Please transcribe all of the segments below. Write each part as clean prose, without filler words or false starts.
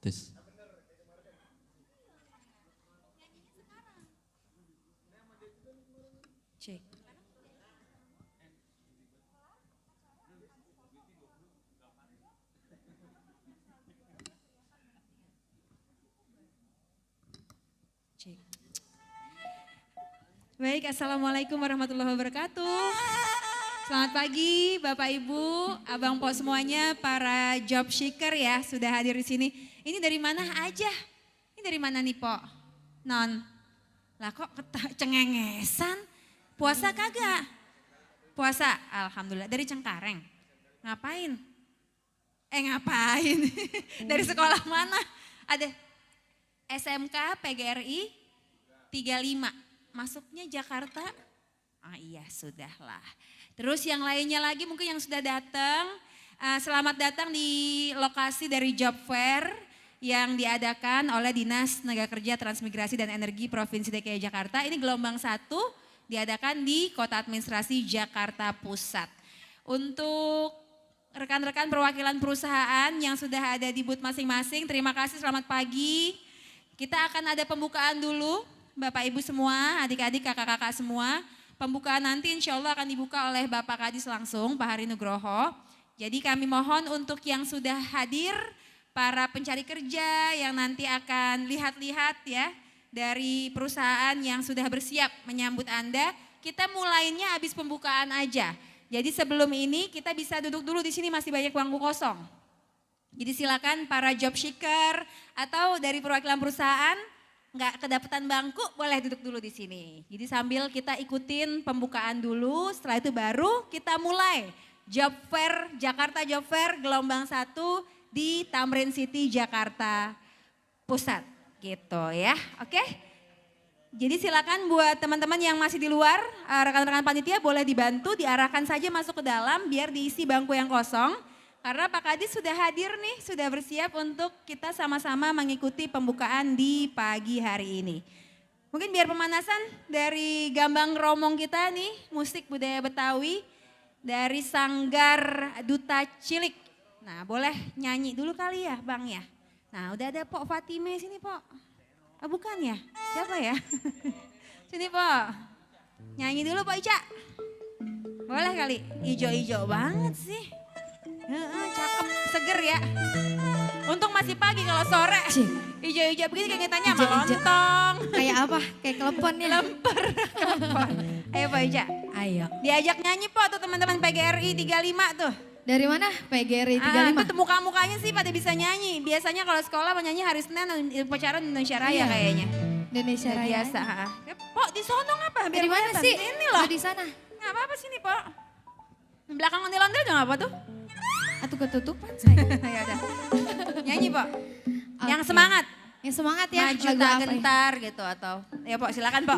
Tes. Cek. Cek. Baik, Assalamualaikum warahmatullahi wabarakatuh. Selamat pagi Bapak Ibu, Abang Po semuanya, para job seeker ya sudah hadir di sini. Ini dari mana aja? Ini dari mana nih Po? Non? Lah kok cengengesan? Puasa kagak? Puasa, Alhamdulillah. Dari Cengkareng. Ngapain? Ngapain? Dari sekolah mana? Ada SMK PGRI 35. Masuknya Jakarta? Ah iya sudahlah. Terus yang lainnya lagi mungkin yang sudah datang. Selamat datang di lokasi dari Job Fair yang diadakan oleh Dinas Tenaga Kerja Transmigrasi dan Energi Provinsi DKI Jakarta. Ini gelombang 1 diadakan di Kota Administrasi Jakarta Pusat. Untuk rekan-rekan perwakilan perusahaan yang sudah ada di booth masing-masing, terima kasih, selamat pagi. Kita akan ada pembukaan dulu, Bapak Ibu semua, adik-adik, kakak-kakak semua. Pembukaan nanti insya Allah akan dibuka oleh Bapak Kadis langsung, Pak Hari Nugroho. Jadi kami mohon untuk yang sudah hadir, para pencari kerja yang nanti akan lihat-lihat ya dari perusahaan yang sudah bersiap menyambut Anda. Kita mulainya habis pembukaan aja. Jadi sebelum ini kita bisa duduk dulu, di sini masih banyak bangku kosong. Jadi silakan para job seeker atau dari perwakilan perusahaan nggak kedapatan bangku boleh duduk dulu di sini. Jadi sambil kita ikutin pembukaan dulu, setelah itu baru kita mulai Job Fair, Jakarta Job Fair gelombang 1 di Tamrin City, Jakarta Pusat gitu ya, oke? Jadi silakan buat teman-teman yang masih di luar, rekan-rekan panitia boleh dibantu diarahkan saja masuk ke dalam biar diisi bangku yang kosong. Karena Pak Kadis sudah hadir nih, sudah bersiap untuk kita sama-sama mengikuti pembukaan di pagi hari ini. Mungkin biar pemanasan dari Gambang Romong kita nih, musik budaya Betawi dari Sanggar Duta Cilik. Nah boleh nyanyi dulu kali ya Bang ya. Nah udah ada Pok Fatime sini Pok. Ah bukan ya, siapa ya? Sini Pok, nyanyi dulu Pok Ica. Boleh kali, ijo-ijo banget sih. Cakep, seger ya. Untung masih pagi, kalau sore ijo-ijo begini kayak tanya sama lontong. Kayak apa? Kayak kelepon ya? Lemper. Ayo Pak Ica. Ayo. Diajak nyanyi Po tuh teman-teman PGRI 35 tuh. Dari mana? PGRI 35? Itu muka-mukanya sih pada bisa nyanyi. Biasanya kalau sekolah menyanyi hari Senin upacara Indonesia Raya kayaknya. Indonesia Raya. Biasa. Po di sono ngapa? Dari mana sih? Ini loh. Di sana. Nggak apa-apa sini Po. Di belakang ondel-ondel juga apa tuh? Atau ketutupan saya. Ya udah. Nyanyi Po. Yang semangat. Yang semangat ya. Maju lagu tak apa ya? gentar gitu atau. Ya Po silakan Po.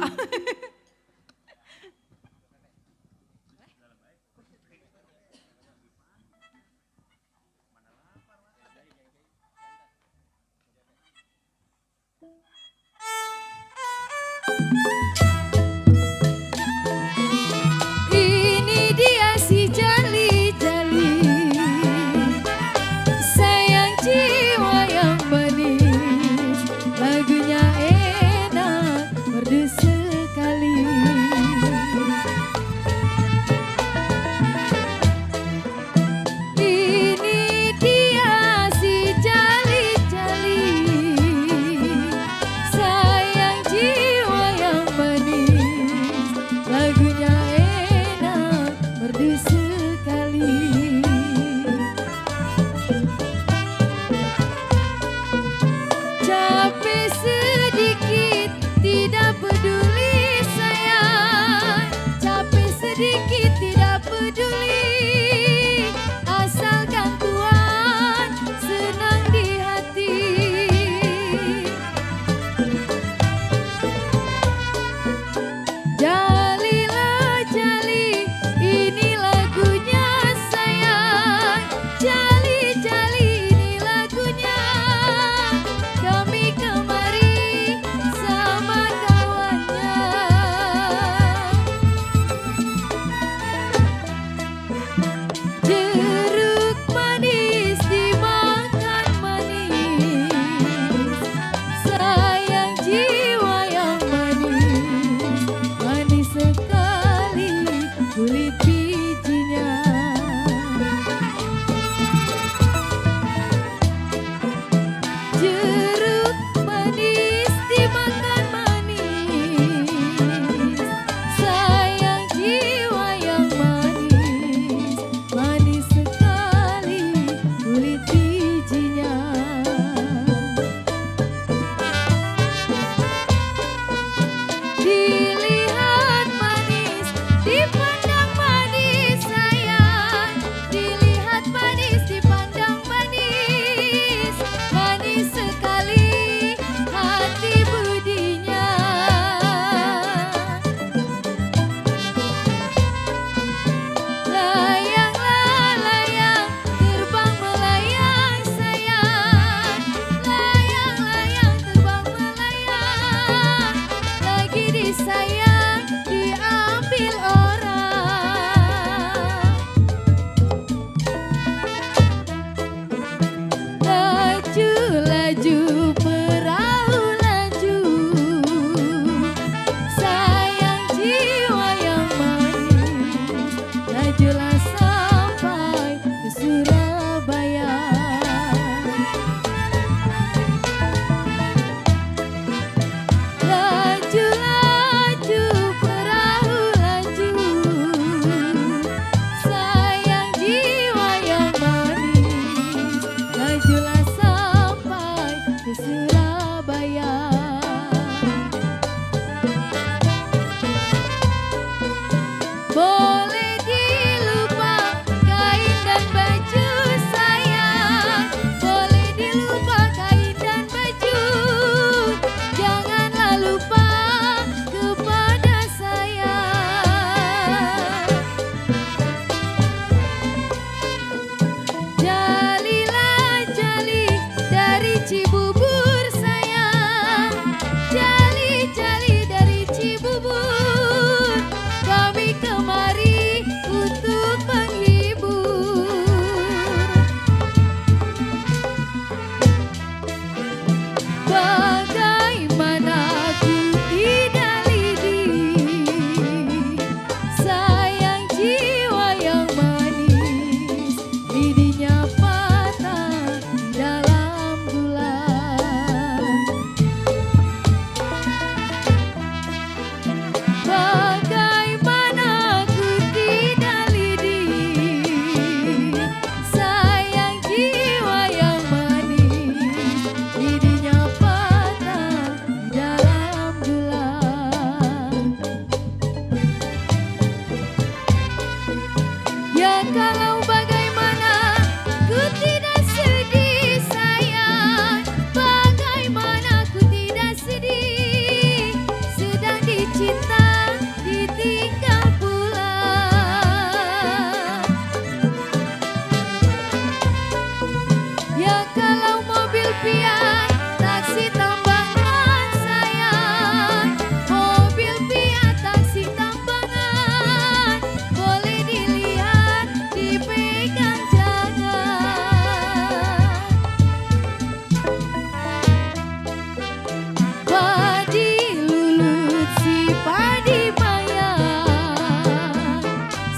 Ini dia si jali-jali, sayang jiwa yang manis, lagunya enak, merdu sekali. Ini dia si jali-jali, sayang jiwa yang manis. Cibubur sayang, jali-jali dari Cibubur, kami kemari untuk menghibur. Bagaimana ku tidak lidi, sayang jiwa yang manis, lidinya patah dalam bulan. Bagaimana ku tidak lidi, sayang jiwa yang manis, lidinya patah dalam bulan. Ya kalau bagaimana ku tidak sedih sayang, bagaimana ku tidak sedih, sedang dicinta ditinggal pulang. Ya kalau mobil pian taksi tambangan sayang, mobil pian taksi tambangan, boleh dilihat dipegang jangan. Padi lulut si padi mayang,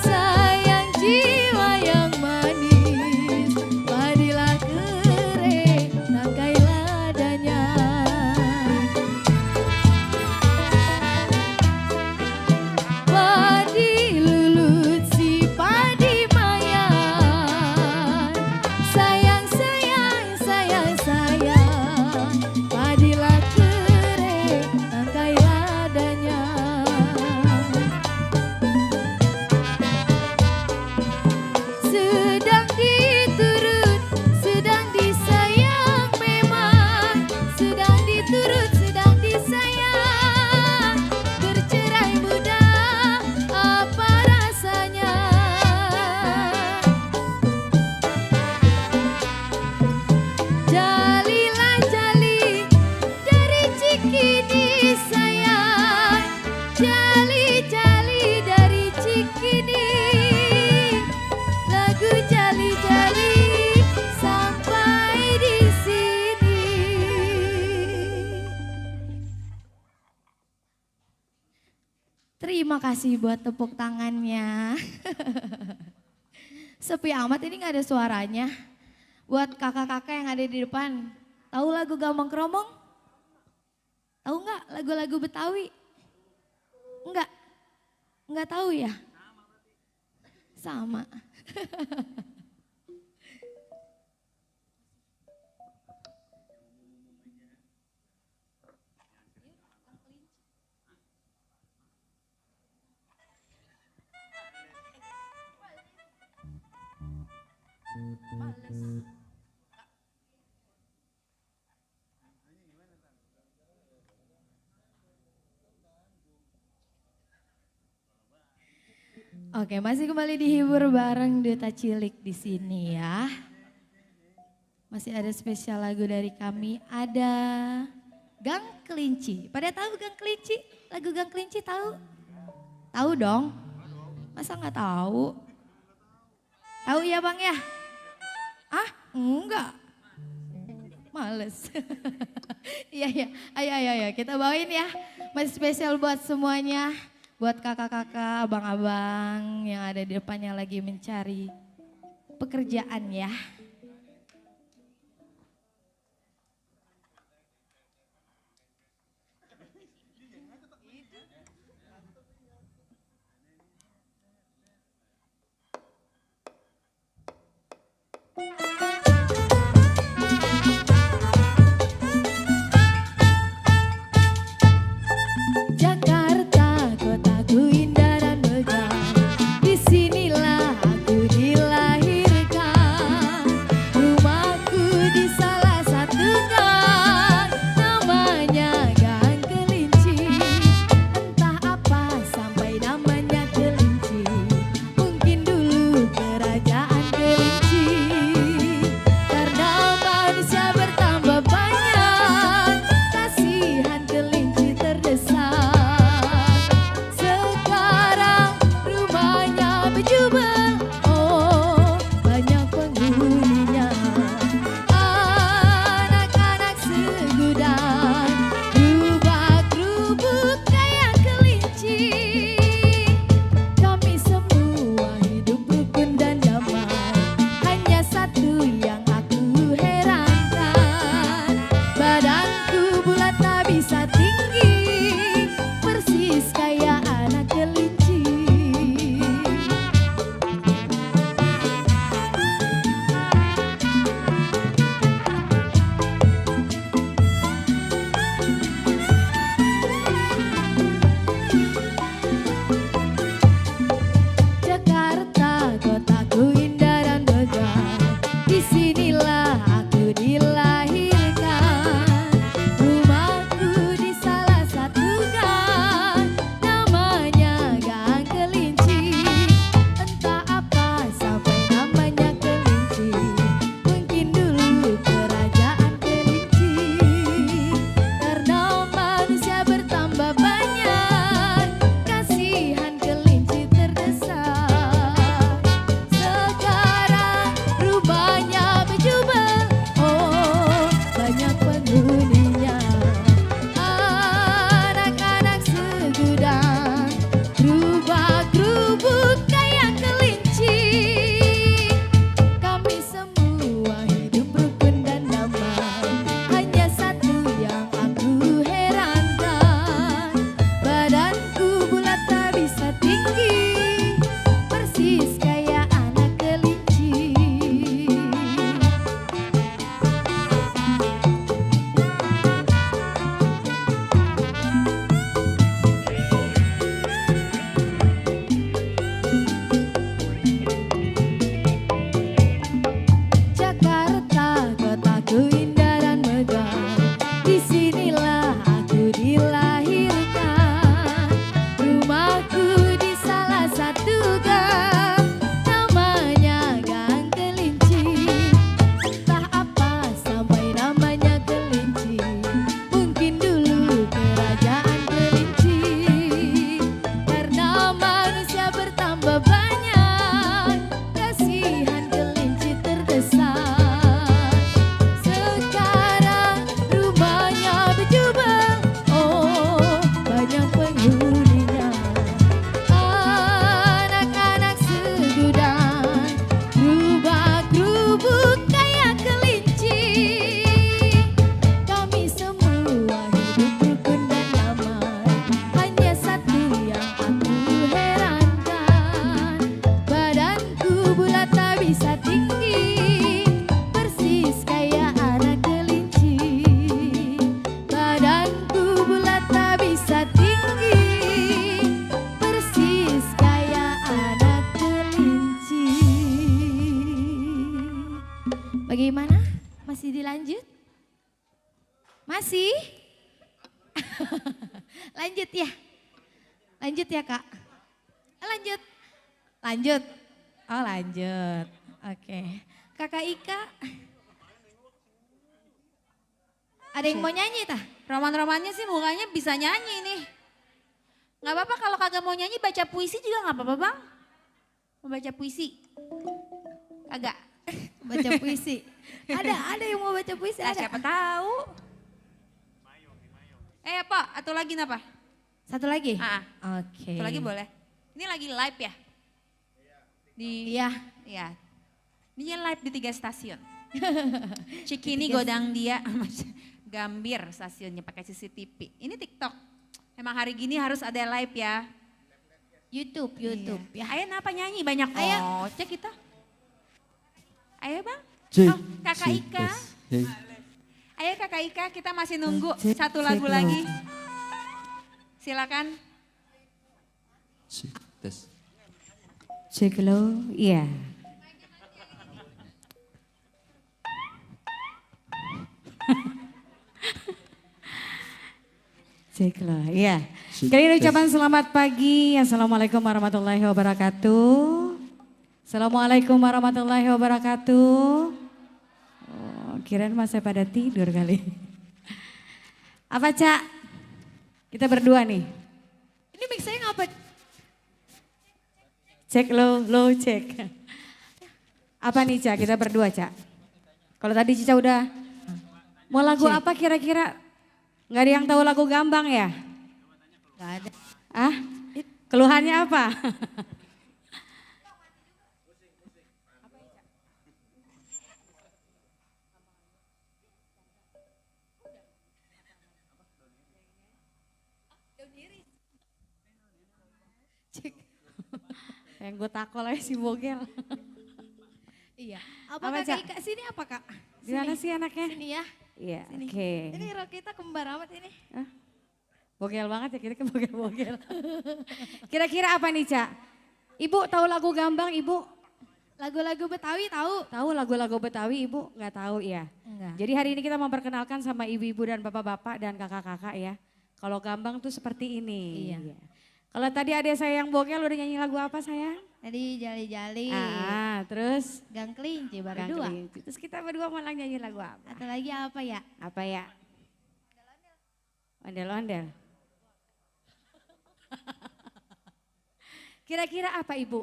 sayang jiwa yang manis, padilah kering tangkai ladanya. Padi lulut si padi mayang, sayang sayang sayang sayang, padilah kering tangkai ladanya. Sedang diturut, sedang disayang memang, sedang diturut, sedang disayang, bercerai muda apa rasanya. Jalilah jali dari Cikini sayang, jali-jali dari Cikini, lagu jali-jali sampai di sini. Terima kasih buat tepuk tangannya. Sepi amat ini nggak ada suaranya. Buat kakak-kakak yang ada di depan, tahu lagu Gambang Kromong? Tahu nggak lagu-lagu Betawi? Enggak? Enggak tahu ya? Sama. Oke, masih kembali dihibur bareng Duta Cilik di sini ya. Masih ada spesial lagu dari kami, ada Gang Kelinci. Pada tahu Gang Kelinci? Lagu Gang Kelinci tahu? Tahu dong? Masa nggak tahu? Tahu ya Bang ya? Ah, enggak. Males. Iya, iya. Ayo, kita bawain ya. Masih spesial buat semuanya. Buat kakak-kakak, abang-abang yang ada di depannya lagi mencari pekerjaan ya. Jakarta, kotaku indah dan megah, disinilah aku dilahirkan. Masih? Lanjut ya. Lanjut ya Kak. Lanjut. Lanjut. Oh lanjut. Oke. Kakak Ika. Ada yang mau nyanyi tah? Roman-romannya sih mukanya bisa nyanyi nih. Gak apa-apa kalau kagak mau nyanyi baca puisi juga gak apa-apa bang. Mau baca puisi? Kagak? Baca puisi. Ada yang mau baca puisi? Nah, Ada. siapa tahu. Apa? Atau lagi apa? Satu lagi? Satu Oke. lagi boleh. Ini lagi live ya? Iya. Iya. Ini live di 3 stasiun. Cikini, Godang Dia, Gambir stasiunnya pakai CCTV. Ini TikTok. Emang hari gini harus ada live ya. YouTube Iya. ya. Ayo kenapa nyanyi banyak Ayo. cek kita. Ayo bang. Cek, Oh, Kakak cek, Ika. tes. Hey. Ayo Kakak Ika, kita masih nunggu Cek, satu cek lagu lo. lagi. Silakan. Cek, tes. Cek lo, iya. Cek lo, iya. Cek, Kali ini tes. ucapan selamat pagi. Assalamualaikum warahmatullahi wabarakatuh. Assalamualaikum warahmatullahi wabarakatuh. Oh, kirain masih pada tidur kali. Apa Cak? Kita berdua nih. Ini mix saya ngapa? Cek lo cek. Apa nih Cak, kita berdua Cak. Kalau tadi Cica udah, mau lagu Cek. apa kira-kira? Gak ada yang tahu lagu Gambang ya? Gak ada. Ah, keluhannya apa? Cek. Yang gue takol aja si Bogel. Iya. Apa, Apa Cak? Kakak Ika sini apa Kak? Di mana sih anaknya? Sini ya. Iya, Sini. oke. Ini rok kita kembar amat ini. Hah? Bogel banget ya, kira-kira bogel-bogel. Kira-kira apa nih Cak? Ibu tahu lagu Gambang Ibu? Lagu-lagu Betawi tahu? Tahu lagu-lagu Betawi Ibu? Nggak tahu ya? Enggak. Jadi hari ini kita memperkenalkan sama ibu-ibu dan bapak-bapak dan kakak-kakak ya. Kalau Gambang tuh seperti ini. Iya. Kalau tadi ada saya yang Bogel udah nyanyi lagu apa sayang? Tadi jali-jali. Terus Gang kelinci baru Gang dua. Kelinci. Terus kita berdua malah nyanyi lagu apa? Atau lagi apa ya? Apa ya? Ondel-ondel. Kira-kira apa Ibu?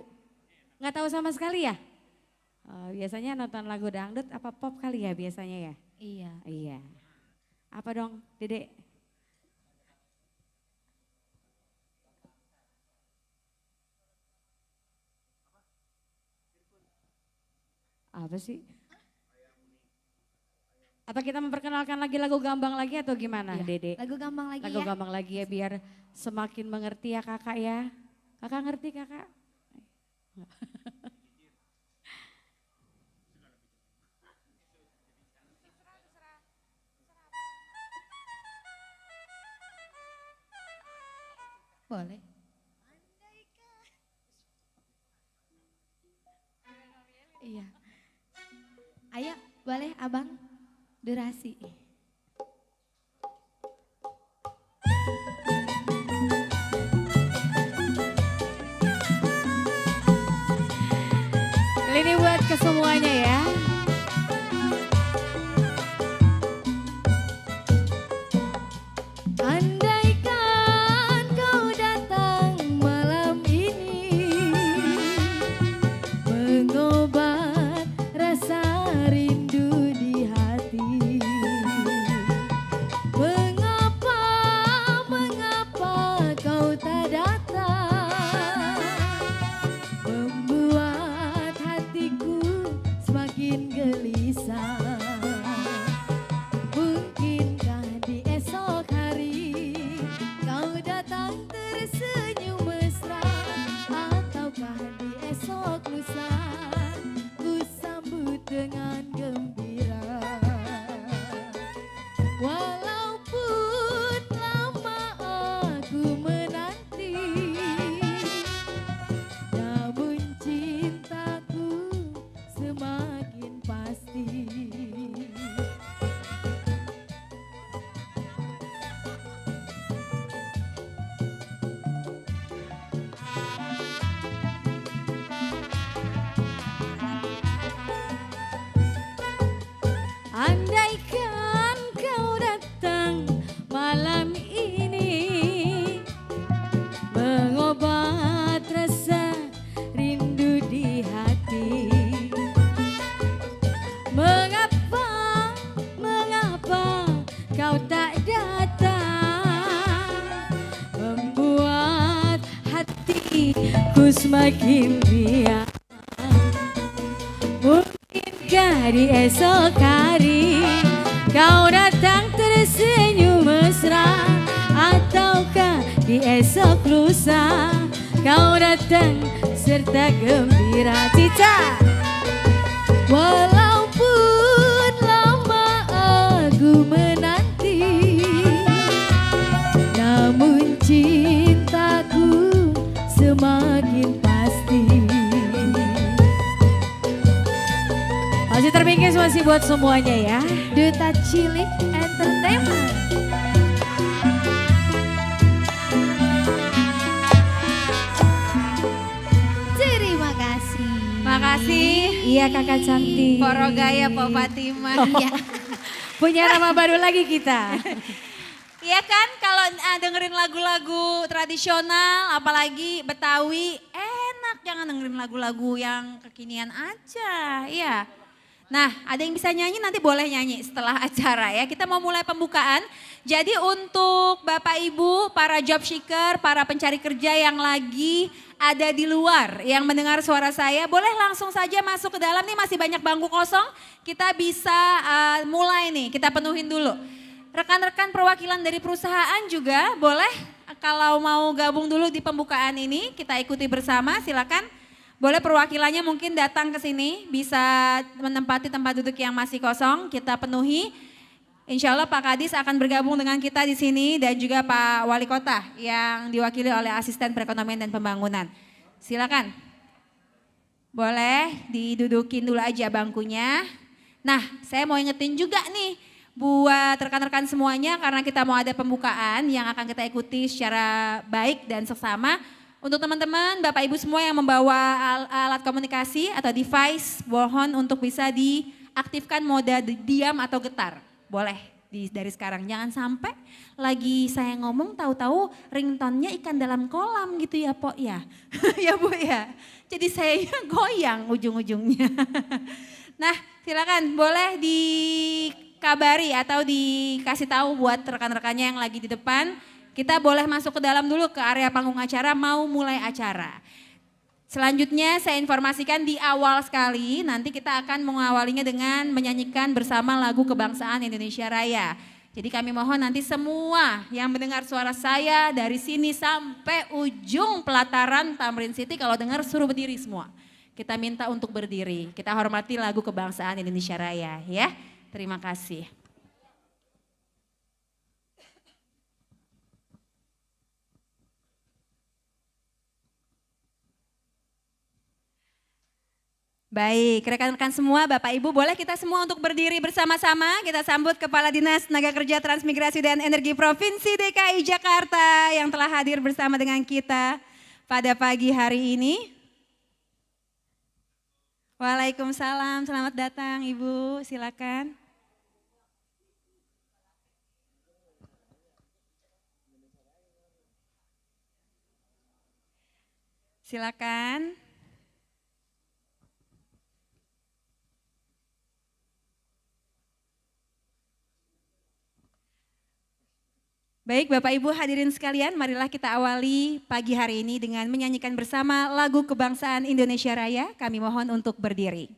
Nggak tahu sama sekali ya? Oh, biasanya nonton lagu dangdut apa pop kali ya biasanya ya? Iya. Iya. Apa dong Dedek? Apa sih? Apa kita memperkenalkan lagi lagu Gambang lagi atau gimana Iya. Dede? Lagu gampang lagi Lagu ya. Gambang lagi ya biar semakin mengerti ya kakak ya. Kakak ngerti kakak? Boleh. Iya. Ayo, boleh abang? Durasi. Ini buat kesemuanya ya. Andaikan kau datang malam ini, mengobat rasa rindu di hati. Mengapa, mengapa kau tak datang, membuat hatiku semakin semakin riang. Mungkinkah di esok hari kau datang tersenyum mesra, ataukah di esok lusa kau datang serta gembira. Cica. Walaupun lama aku menanti, namun cintaku semakin pasti. Masih terbingkis masih buat semuanya ya. Duta Cilik Entertainment. Terima kasih. Makasih. Iya kakak cantik. Poro Gaya Po Fatima. Ya. Punya nama baru lagi kita. Iya kan kalau dengerin lagu-lagu tradisional apalagi Betawi enak, jangan dengerin lagu-lagu yang kekinian aja. Iya. Nah, ada yang bisa nyanyi nanti boleh nyanyi setelah acara ya. Kita mau mulai pembukaan. Jadi untuk Bapak Ibu, para job seeker, para pencari kerja yang lagi ada di luar, yang mendengar suara saya, boleh langsung saja masuk ke dalam. Nih masih banyak bangku kosong, kita bisa mulai nih, kita penuhin dulu. Rekan-rekan perwakilan dari perusahaan juga boleh kalau mau gabung dulu di pembukaan ini, kita ikuti bersama, silakan. Boleh perwakilannya mungkin datang ke sini, bisa menempati tempat duduk yang masih kosong, kita penuhi. Insya Allah Pak Kadis akan bergabung dengan kita di sini dan juga Pak Wali Kota yang diwakili oleh Asisten Perekonomian dan Pembangunan. Silakan. Boleh didudukin dulu aja bangkunya. Nah, saya mau ingetin juga nih buat rekan-rekan semuanya karena kita mau ada pembukaan yang akan kita ikuti secara baik dan seksama. Untuk teman-teman, Bapak Ibu semua yang membawa alat komunikasi atau device, mohon untuk bisa diaktifkan mode diam atau getar. Boleh dari sekarang, jangan sampai lagi saya ngomong tahu-tahu ringtone-nya ikan dalam kolam gitu ya Pok ya. Ya Bu ya, jadi saya goyang ujung-ujungnya. Nah silakan boleh dikabari atau dikasih tahu buat rekan-rekannya yang lagi di depan. Kita boleh masuk ke dalam dulu ke area panggung acara, mau mulai acara. Selanjutnya saya informasikan di awal sekali, nanti kita akan mengawalinya dengan menyanyikan bersama lagu Kebangsaan Indonesia Raya. Jadi kami mohon nanti semua yang mendengar suara saya dari sini sampai ujung pelataran Tamrin City, kalau dengar suruh berdiri semua. Kita minta untuk berdiri, kita hormati lagu Kebangsaan Indonesia Raya ya. Terima kasih. Baik, rekan-rekan semua, Bapak Ibu, boleh kita semua untuk berdiri bersama-sama. Kita sambut Kepala Dinas Tenaga Kerja Transmigrasi dan Energi Provinsi DKI Jakarta yang telah hadir bersama dengan kita pada pagi hari ini. Waalaikumsalam, selamat datang Ibu, silakan. Silakan. Baik Bapak Ibu hadirin sekalian, marilah kita awali pagi hari ini dengan menyanyikan bersama lagu Kebangsaan Indonesia Raya. Kami mohon untuk berdiri.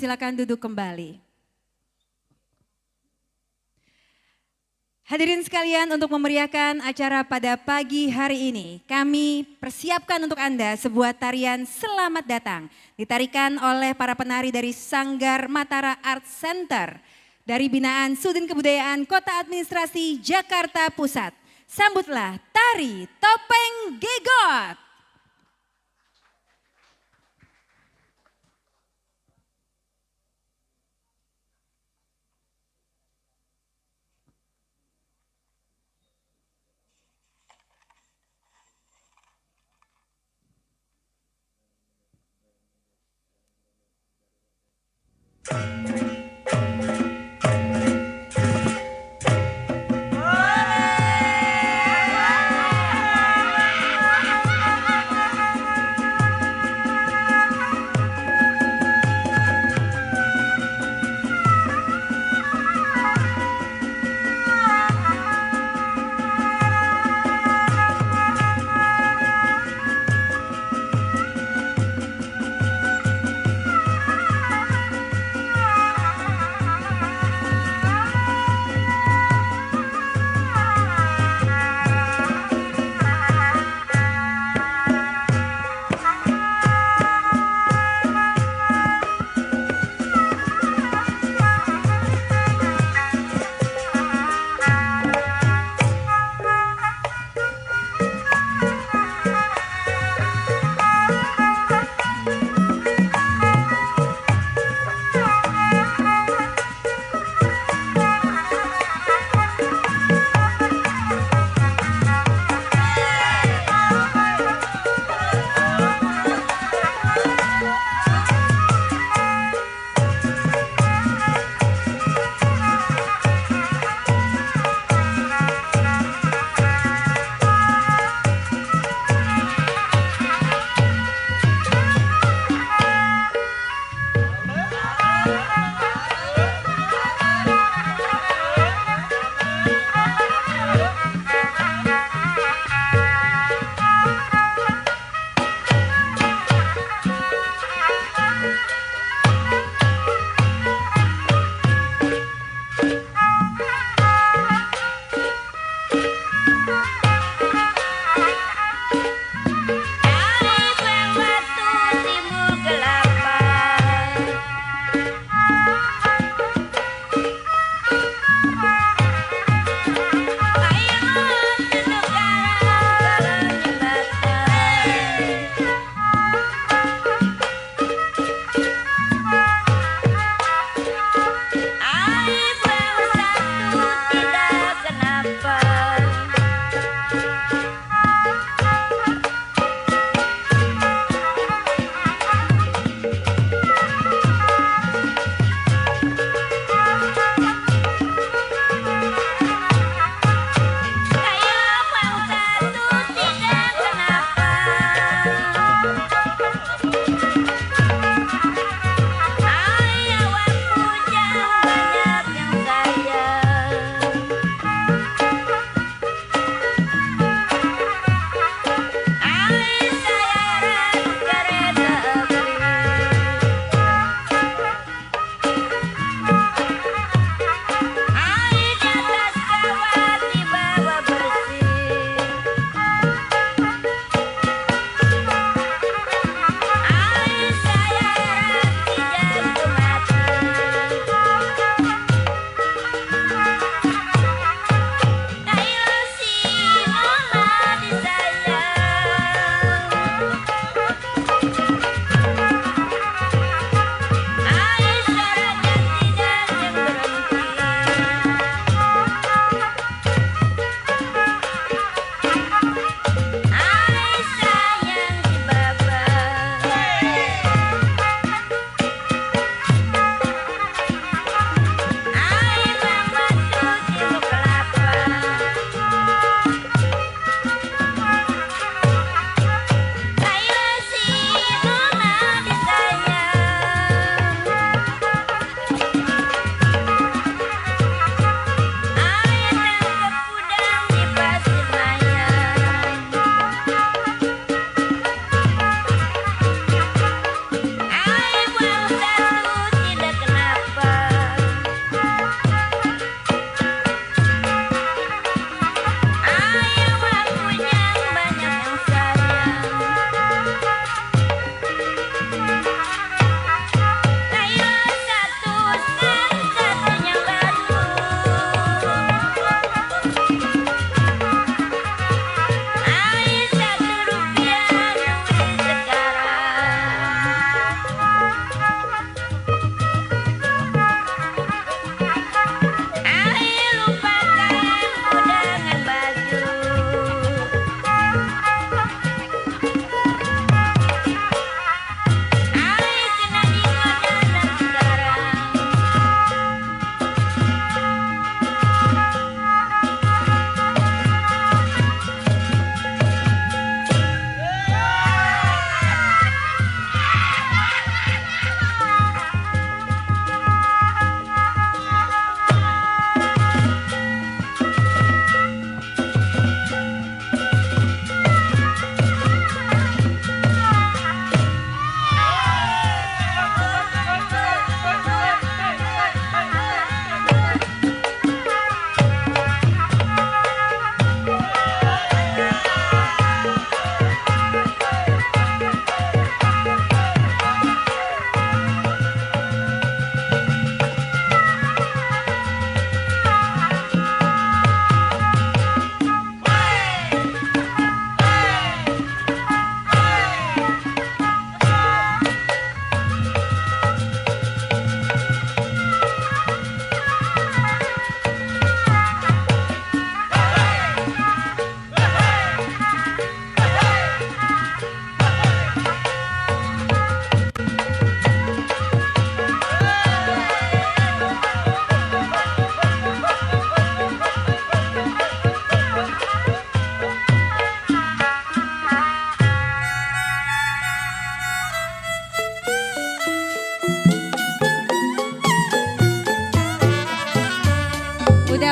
dipersilakan duduk kembali. Hadirin sekalian, untuk memeriahkan acara pada pagi hari ini, kami persiapkan untuk Anda sebuah tarian Selamat Datang. Ditarikan oleh para penari dari Sanggar Matara Art Center dari binaan Sudin Kebudayaan Kota Administrasi Jakarta Pusat. Sambutlah tari Topeng Gegot.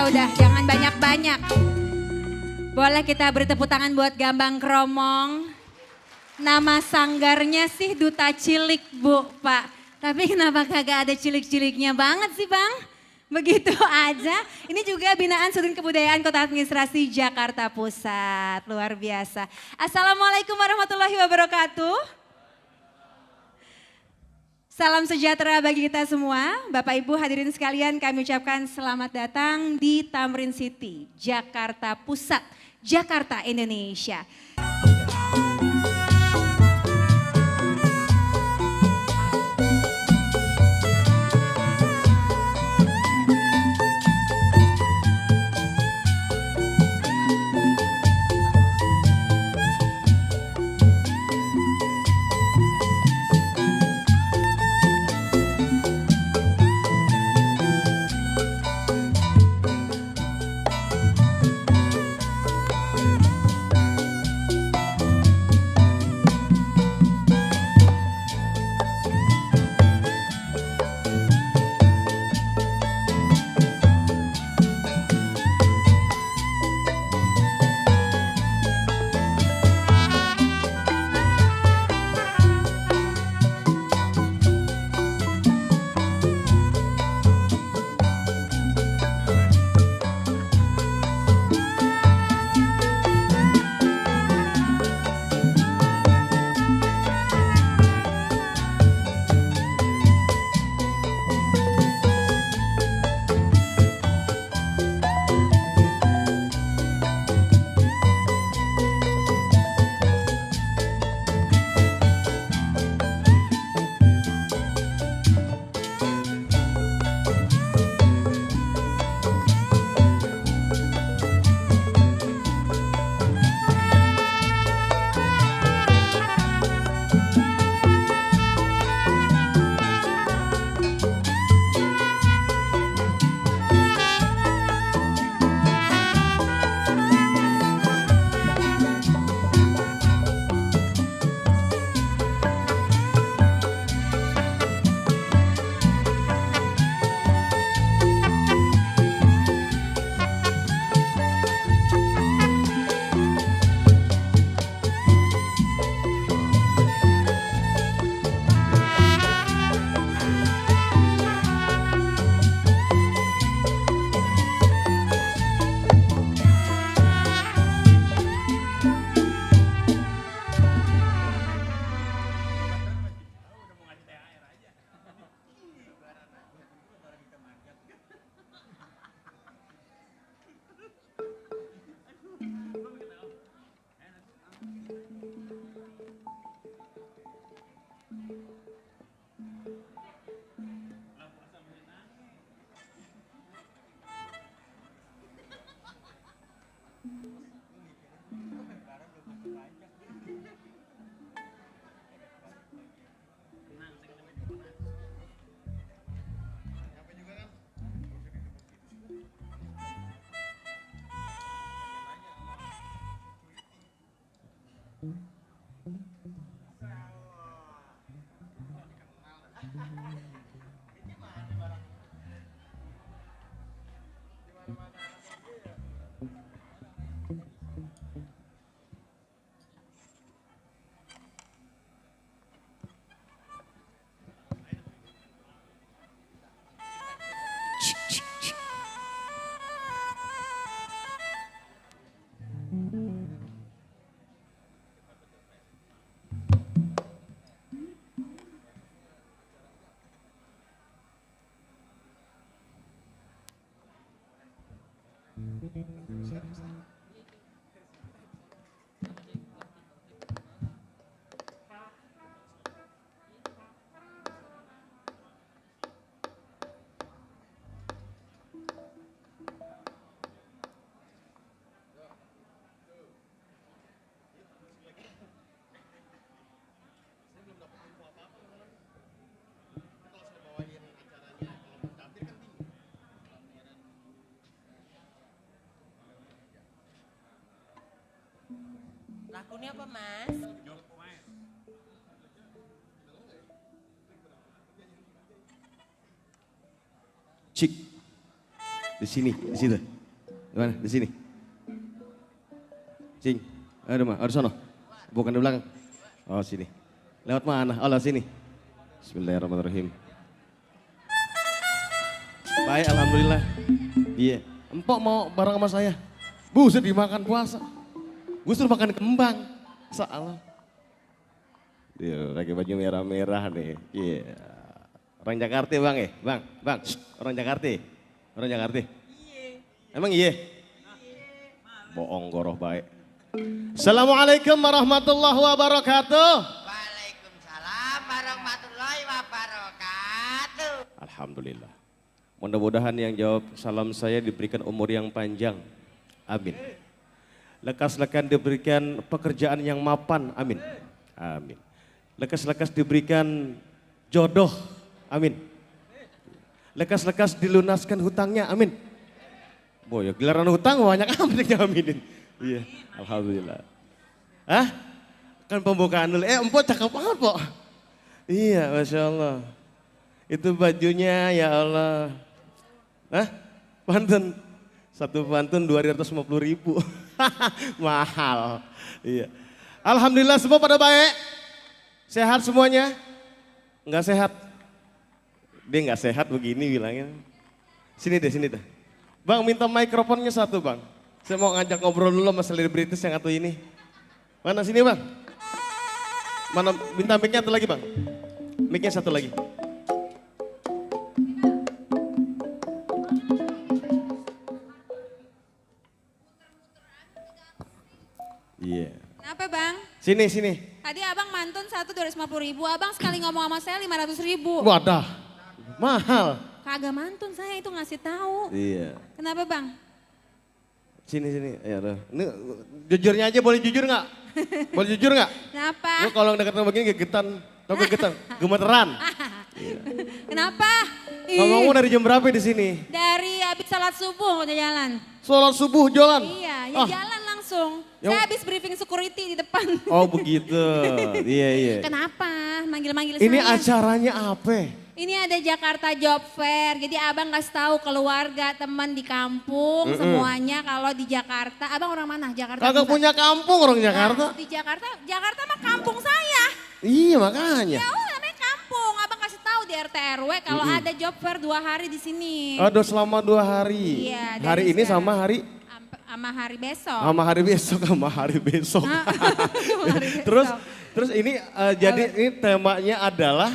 udah, jangan banyak-banyak. Boleh kita beri tepuk tangan buat Gambang Kromong. Nama sanggarnya sih Duta Cilik Bu, Pak. Tapi kenapa kagak ada cilik-ciliknya banget sih Bang? Begitu aja. Ini juga binaan Sudin Kebudayaan Kota Administrasi Jakarta Pusat. Luar biasa. Assalamualaikum warahmatullahi wabarakatuh. Salam sejahtera bagi kita semua. Bapak Ibu hadirin sekalian, kami ucapkan selamat datang di Tamrin City, Jakarta Pusat, Jakarta, Indonesia. Lakunya apa Mas? Cik. Di sini, di situ. Mana? Di sini. Cing. Aduh mah, ada sono. Bukan di belakang. Oh sini. Lewat mana? Oh lewat sini. Bismillahirrahmanirrahim. Baik, alhamdulillah. Iya. Empok mau bareng sama saya. Buset dimakan puasa. Gue suruh makan kembang. Salah. Dia pakai baju merah-merah nih. Iya. Orang Jakarta bang ya? Bang. Shh, orang Jakarta. Orang Jakarta. Iya. Emang iya? Bohong goroh baik. Assalamualaikum warahmatullahi wabarakatuh. Waalaikumsalam warahmatullahi wabarakatuh. Alhamdulillah. Mudah-mudahan yang jawab salam saya diberikan umur yang panjang. Amin. Lekas-lekas diberikan pekerjaan yang mapan. Amin. Amin. Lekas-lekas diberikan jodoh. Amin. Lekas-lekas dilunaskan hutangnya. Amin. Boy, gelaran hutang banyak amat yang aminin. Iya, alhamdulillah. Hah? Kan pembukaan dulu. Empok cakep banget, Pok. Iya, Masya Allah. Itu bajunya, ya Allah. Hah? Pantun. Satu pantun 250.000. Mahal. Iya. Alhamdulillah semua pada baik. Sehat semuanya? Enggak sehat? Dia enggak sehat begini bilangnya. Sini deh. Bang, minta mikrofonnya satu, Bang. Saya mau ngajak ngobrol dulu sama selebritis yang satu ini. Mana sini bang? Mana minta mic-nya satu lagi bang? Mic-nya satu lagi. Iya. Yeah. Kenapa bang? Sini. Tadi abang mantun 250.000, abang sekali ngomong sama saya 500.000. Wadah, mahal. Kagak mantun saya itu ngasih tahu. Iya. Kenapa bang? Sini. Ya udah. Ini jujurnya aja boleh jujur nggak? Boleh jujur nggak? Kenapa? Lu kalau deket sama begini gegetan, tau gegetan, gemeteran. Iya. Kenapa? Ngomong dari jam berapa di sini? Dari habis salat subuh udah jalan. Sholat subuh jalan? Iya, ya jalan langsung. Saya habis briefing security di depan. Oh begitu, iya. Kenapa? Manggil-manggil saya. Ini acaranya apa? Ini ada Jakarta Job Fair, jadi abang kasih tahu keluarga, teman di kampung, semuanya kalau di Jakarta. Abang orang mana? Jakarta. Kagak Pusat? punya kampung orang Jakarta. Nah, di Jakarta mah kampung saya. Iya makanya. Ya namanya kampung, abang kasih tahu di RT RW kalau ada Job Fair 2 hari di sini. Aduh selama 2 hari. Iya, dari hari ini sekarang. sama hari? Sama hari besok. Sama hari besok. Hari Terus ini jadi ini temanya adalah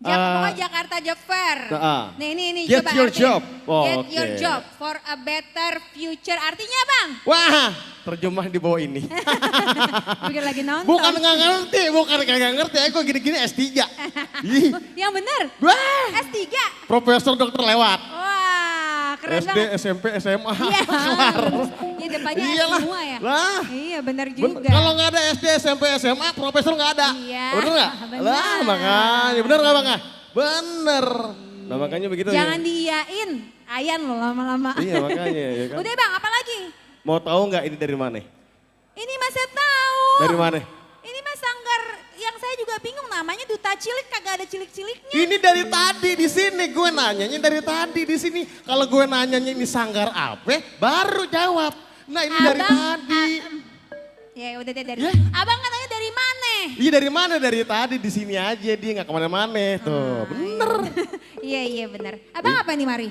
pokoknya Jakarta Job Fair. Nah ini Get coba your artiin. job. Oh, Get oke. your job for a better future. Artinya bang? Wah, terjemah di bawah ini. Bikin lagi nonton. bukan nggak ngerti. Aku gini-gini S3. Ih, Yang bener? wah, S3? Profesor dokter lewat. Wah keren SD, banget. SMP, SMA. Iya, Kelar. ya depannya S Iyalah. semua ya. Lah. Iya bener juga. Kalau nggak ada SD, SMP, SMA, profesor nggak ada. Iya, Bener nggak? bener. Lah makanya, bener nggak bang? Bener. Nah makanya begitu Jangan ya. diiyain, ayan loh lama-lama. Iya makanya ya kan. Udah bang, apa lagi? Mau tahu nggak ini dari mana? Ini mas saya tahu. Dari mana? Ini mas sanggar yang saya juga bingung namanya Duta Cilik, kagak ada cilik-ciliknya. Ini dari tadi di sini gue nanyanya dari tadi di sini. Kalau gue nanyanya ini sanggar apa, baru jawab. Nah ini dari tadi. Ya udah deh dari. Ya. Abang katanya dari mana? Iya dari mana? Dari tadi di sini aja dia nggak kemana-mana tuh. Bener. Iya bener. Abang apa nih Mari?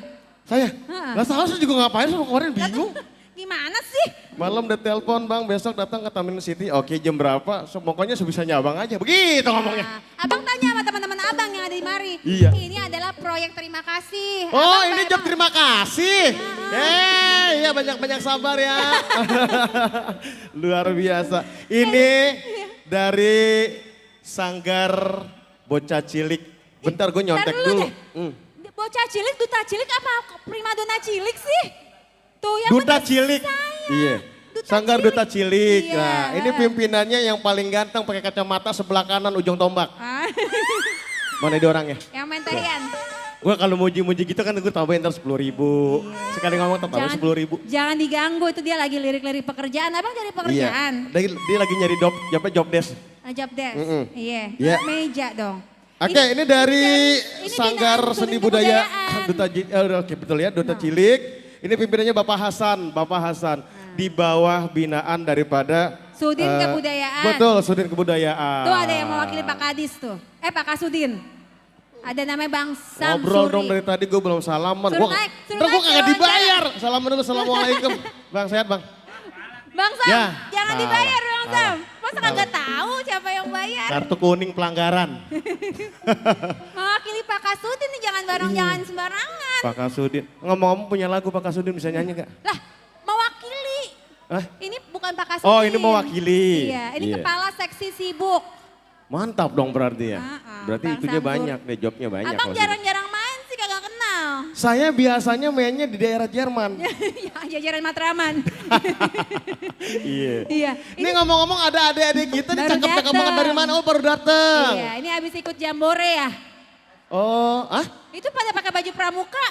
Saya, Heeh. lah salah juga ngapain sama kemarin bingung. Gimana sih? Malam udah telepon bang, besok datang ke Taman City. Oke jam berapa? Pokoknya sebisanya abang aja. Begitu ngomongnya. Nah, abang tanya sama teman-teman abang yang ada di Mari. Iya. Ini adalah proyek terima kasih. Oh Abang ini bayar job bang. terima kasih. Iya banyak-banyak sabar ya. Luar biasa. Ini dari Sanggar Bocah Cilik. Bentar gue nyontek Ntar dulu dulu. deh. Bocah cilik, duta cilik apa primadona cilik sih? Tuh yang Duta bener Cilik. saya. Iya. Duta Sanggar Cilik. Duta Cilik. Iya. Nah, ini pimpinannya yang paling ganteng pakai kacamata sebelah kanan ujung tombak. Ah, Mana dia orangnya? yang main tarian. Gue kalau muji-muji gitu kan gue tambahin ntar 10.000. Sekali ngomong tambahin 10.000. Jangan diganggu, itu dia lagi lirik-lirik pekerjaan. Abang cari pekerjaan. Iya. Dia lagi nyari job desk. Job desk. Iya. Iya. Meja dong. Oke, ini dari ini Sanggar Dinas Seni Seni Budaya Kebudayaan. Duta Cilik. Oke, betul ya, Duta Cilik. Ini pimpinannya Bapak Hasan, Bapak Hasan. Di bawah binaan daripada Sudin Kebudayaan. Betul, Sudin Kebudayaan. Tuh ada yang mewakili Pak Kadis tuh. Pak Kasudin. Ada namanya Bang Sam Ngobrol Suri. dong dari tadi gue belum salaman. Suruh naik, suruh Ntar gue naik, kagak suruh dibayar. Salaman dulu, Assalamualaikum. Bang, sehat bang? Bang Sam, Ya, jangan salah, dibayar Bang salah. Sam. Masa kagak tahu siapa yang bayar? Kartu kuning pelanggaran. Mewakili Pak Kasudin nih jangan jangan sembarangan. Pak Kasudin. Ngomong-ngomong punya lagu Pak Kasudin bisa nyanyi gak? Lah, mewakili. Hah? Ini bukan Pak Kasudin. Oh ini mewakili. Iya, ini Iya. kepala seksi sibuk. Mantap dong berarti ya. Berarti Bang itunya Sam banyak deh, jobnya banyak. Abang kalau jarang-jarang main sih kagak kenal. gitu. Saya biasanya mainnya di daerah Jerman. Ya jajaran Matraman. Iya. Iya. Ini ngomong-ngomong ada adik-adik kita nih Baru cakep-cakep banget dateng. dari mana? Oh baru dateng. Iya, ini habis ikut jambore ya. Oh, Itu pada pakai baju pramuka.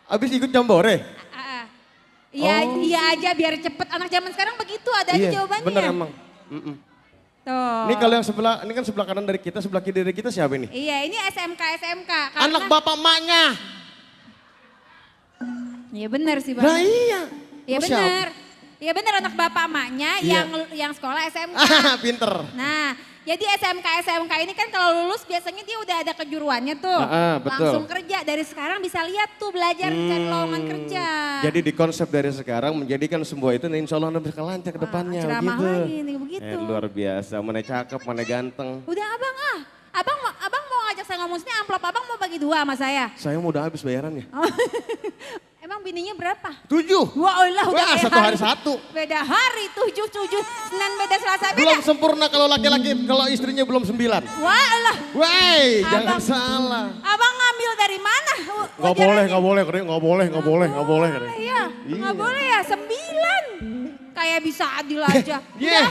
abis ikut jambore? Iya, Oh. iya aja biar cepet. Anak zaman sekarang begitu ada aja jawabannya. bener emang. Mm-mm. Tuh. Ini kalau yang sebelah, ini kan sebelah kanan dari kita, sebelah kiri dari kita siapa ini? Iya, ini SMK. Karena, Anak bapak maknya. Iya benar sih Bang. Nah iya. Iya Oh, siapa? benar. Iya benar anak bapak emaknya Iya. yang sekolah SMK. Pinter. Nah, jadi SMK ini kan kalau lulus biasanya dia udah ada kejuruannya tuh. Betul. Langsung kerja. Dari sekarang bisa lihat tuh belajar cari lowongan kerja. Jadi di konsep dari sekarang menjadikan semua itu insya Allah bisa lancar ke depannya. ceramah Gitu. lagi nih begitu. Luar biasa, mana cakep, mana ganteng. Udah abang Abang mau ngajak saya ngomong sini amplop abang mau bagi 2 sama saya. Saya mau udah habis bayarannya. Emang bininya berapa? 7. Wah Allah udah Wah, kayak satu hari satu. Beda hari 7, Senin beda Selasa beda. Belum sempurna kalau laki-laki, kalau istrinya belum 9. Wah Allah. Wey, jangan Abang. salah. Abang ngambil dari mana? Nggak boleh, nggak boleh, nggak boleh. Iya, nggak boleh ya 9. Kayak bisa adil aja. Iya. Udah,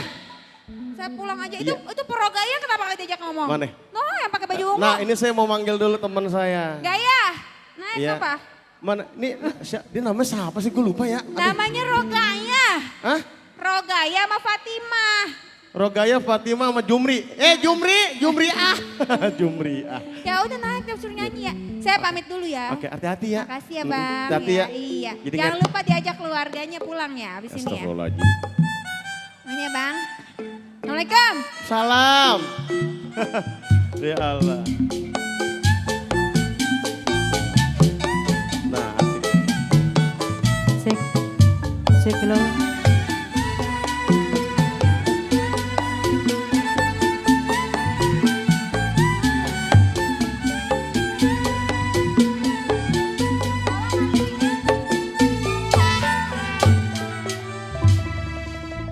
saya pulang aja. Itu Perogaya kenapa nggak diajak ngomong? Mana? No, yang pakai baju ungu. Nah ini saya mau manggil dulu teman saya. Gaya. Nah, itu Iya. apa? Mana? Dia namanya siapa sih? Gue lupa ya. Aduh. Namanya Rogaya. Hah? Rogaya sama Fatimah. Rogaya, Fatima sama Jumri. Jumri ah. Jumri ah. Ya udah naik dia suruh nyanyi ya. Saya pamit dulu ya. Oke, hati-hati ya. Makasih ya Bang. Hati-hati ya. Iya. Jadi Jangan nggak- lupa diajak keluarganya pulang ya abis ini ya. Astagfirullahaladzim. Ini ya Bang. Assalamualaikum. Salam. Ya Allah. Nah, asik. Sik lo.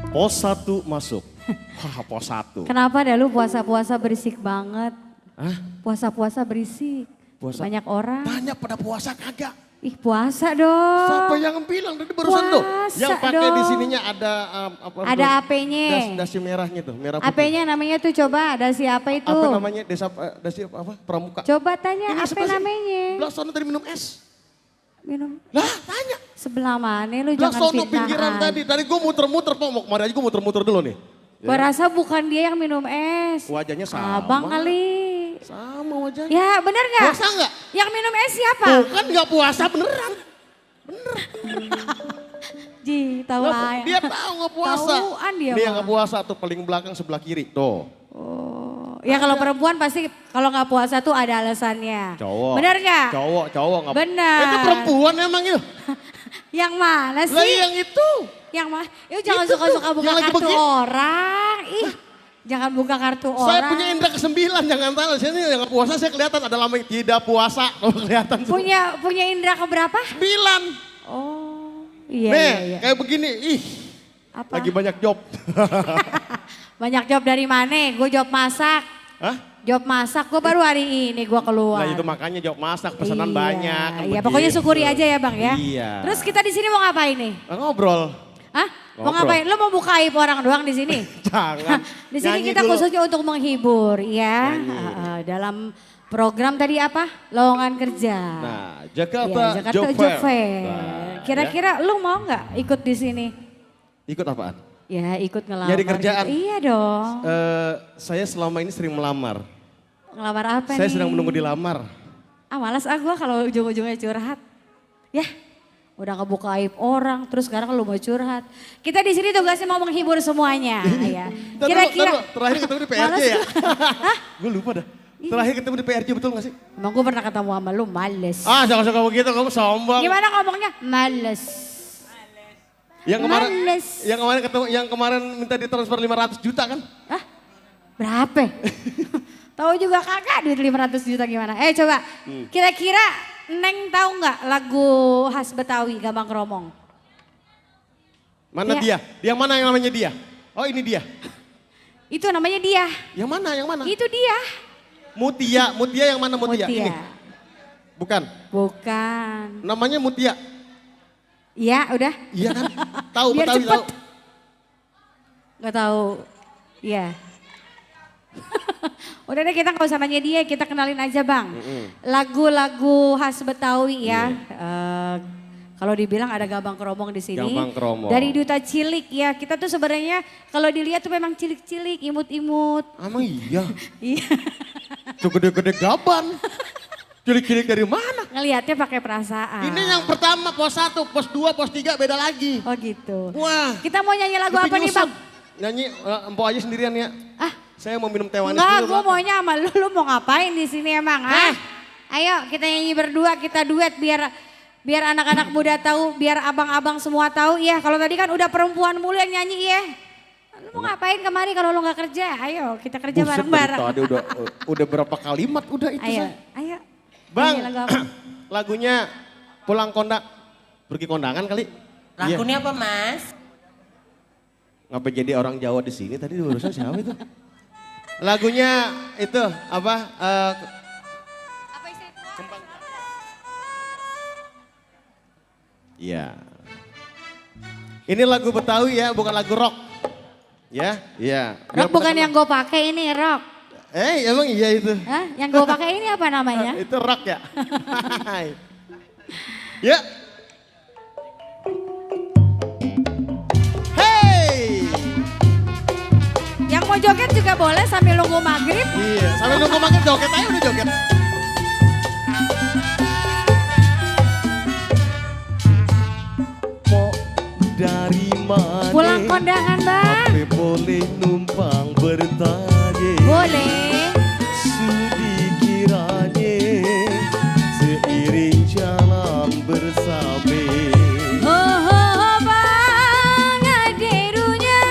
Pos 1 masuk. Wah, pos 1. Kenapa dah lu puasa-puasa berisik banget? Hah? Puasa-puasa berisik. Puasa? Banyak orang. Tanya pada puasa kagak. Ih puasa dong. Siapa yang bilang tadi barusan tuh? Puasa Yang pakai di dong. sininya ada apa? Ada AP-nya. Dasi merahnya tuh, merah putih. AP-nya namanya tuh coba ada siapa itu? Apa namanya? Dasi apa? Pramuka. Coba tanya Ini apa siapa sih? namanya? Belah sono tadi minum es. Minum. Lah, tanya. Sebelah mana lu Belah jangan sono fitnah. pinggiran tadi. Tadi gue muter-muter, Pak. Mau kemarin aja gue muter-muter dulu nih. Gua rasa bukan dia yang minum es. Wajahnya sama. Abang kali. Sama wajahnya. Ya bener gak? Puasa nggak? Yang minum es siapa? Tuh kan nggak puasa beneran. Ji, tahu lah. Dia tahu nggak puasa. Tauan dia, Nih yang mah. nggak puasa tuh paling belakang sebelah kiri. Tuh. Oh, ya kalau perempuan pasti kalau nggak puasa tuh ada alasannya. Cowok. Bener gak? Cowok nggak. Bener. Itu perempuan emang itu. Yang mana sih? Lah yang itu. Yang mana? Yuk jangan Itu suka-suka tuh, buka yang lagi kartu begini. orang. Ih, jangan buka kartu orang. Saya punya indra ke-9, jangan tahu. Sini yang nggak puasa saya kelihatan ada lama yang tidak puasa. Kalau kelihatan semua. Punya indra keberapa? 9. Oh, iya Nih, iya iya. kayak begini. Ih, Apa? lagi banyak job. Banyak job dari mana? Gue job masak. Hah? Job masak, gue baru hari ini gue keluar. Nah itu makanya job masak, pesanan Iya, banyak. kan Iya, pokoknya begitu. syukuri aja ya bang ya. Iya. Terus kita di sini mau ngapain nih? Ngobrol. Hah? Mau Ngobrol. ngapain? Lo mau buka aib orang doang di sini? Jangan. Di sini Nyanyi kita dulu. khususnya untuk menghibur ya. Dalam program tadi apa? Lowongan kerja. Nah, Jakarta, Iya, Jakarta Job Job Fair. Fair. Nah, Kira-kira lu mau nggak ikut di sini? Ikut apaan? Ya ikut ngelamar. Nyari kerjaan. gitu. Iya dong. Saya selama ini sering melamar. Ngelamar apa nih? Saya sedang menunggu dilamar. Ah malas gue kalau ujung-ujungnya curhat. Ya Udah ngebuka aib orang, terus sekarang lu mau curhat. Kita di sini tugasnya mau menghibur semuanya. Ya. Kira-kira terakhir ketemu di PRJ ya? Gue lupa dah. Terakhir ketemu di PRJ betul gak sih? emang gue pernah ketemu sama lu, males. Jangan suka begitu, kamu sombong. Gimana ngomongnya? Males. Males. Yang kemarin minta ditransfer 500 juta kan? Hah? Berapa? Tahu juga kagak duit 500 juta gimana? Coba, kira-kira Neng tahu nggak lagu khas Betawi Gambang Kromong? Mana Ya. dia? Yang mana yang namanya dia? Oh ini dia. Itu namanya dia. Yang mana? Yang mana? Itu dia. Mutia yang mana Mutia? Ini. Bukan. Bukan. Namanya Mutia. Iya, udah. Iya kan? Tahu Biar Betawi cepet. tahu. Nggak tahu. Iya. Udah deh kita nggak usah nanya dia, kita kenalin aja Bang. Lagu-lagu khas Betawi ya. Kalau dibilang ada Gambang Kromong di sini. Gambang Kromong. Dari Duta Cilik ya. Kita tuh sebenarnya kalau dilihat tuh memang cilik-cilik, imut-imut. Emang iya? Iya. Tuh gede-gede gaban. Cilik-cilik dari mana? Ngelihatnya pakai perasaan. Ini yang pertama pos 1, pos 2, pos 3 beda lagi. Oh gitu. Wah. Kita mau nyanyi lagu lebih apa nih nyusup. Bang? Nyanyi Empo aja sendirian ya. Saya mau minum teh manis Enggak, dulu. gue Mak. maunya sama lu mau ngapain di sini emang? Ayo kita nyanyi berdua, kita duet biar anak-anak muda tahu, biar abang-abang semua tahu ya. Kalau tadi kan udah perempuan mulu yang nyanyi ya. Lu mau ngapain kemari kalau lu nggak kerja? Ayo kita kerja Buset, bareng-bareng. dari tadi udah berapa kalimat udah itu Ayo, saya. ayo. Bang, Nyanyi lagu apa? lagunya Pulang Kondak. Pergi kondangan kali. Lagunya apa Mas? Ngapa jadi orang Jawa di sini tadi urusan siapa itu? Lagunya itu apa? Iya. Ini lagu Betawi ya, bukan lagu rock. Ya, iya. Rock bukan yang gue pakai ini rock. Emang iya itu. Hah? Yang gue pakai ini apa namanya? Itu rock ya. Ya. Hey. Yang mau joget juga boleh sambil nunggu maghrib. Iya, sampai nunggu makan joget aja udah joget. Mau dari mana? Pulang kondangan Bang. Apa boleh numpang bertanya? Boleh. Sudi kiranya seiring jalan bersama. Bang aderunya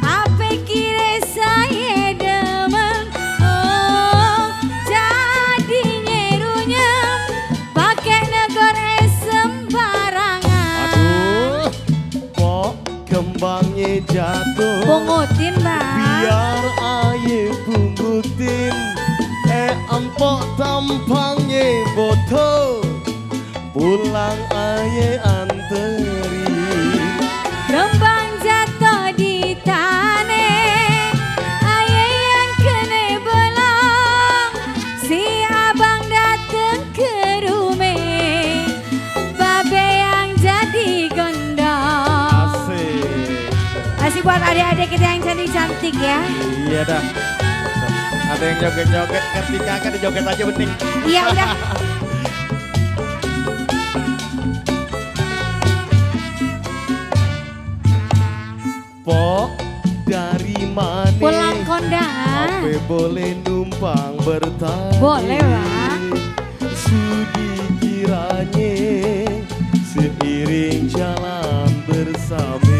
apa kira saya demen. Jadi nyerunya pakai negara sembarangan. Aduh, kok kembangnya jatuh. Pungutin Bang. Biar aye pungutin, empok tampangnya botol. Pulang aye anteri. Kembang jatuh di tanah, ayah yang kena belang. Si abang dateng ke rumah, babe yang jadi gondong. Asik. Masih buat adik-adik kita yang cantik-cantik ya. Iya dah. Ada yang joget-joget, ngerti kagak joget aja penting. Iya udah. Pok dari mana? Pulang kondangan. Apa boleh numpang bertanya? Boleh, Bang. Sudi kiranya seiring jalan bersama.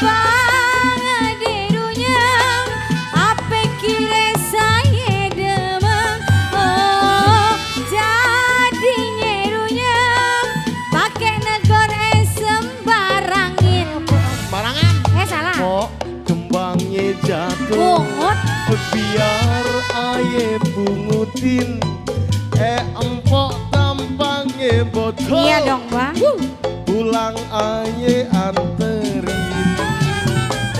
Bang aderunya apa kira saya demen. Jadi nyerunya pakai negara sembarangin. Barangan. Salah. Pok kembangnya jatuh. Pungut. Biar aye pungutin. Empok tampangnya botol. Iya dong Bang. Pulang aye anterin.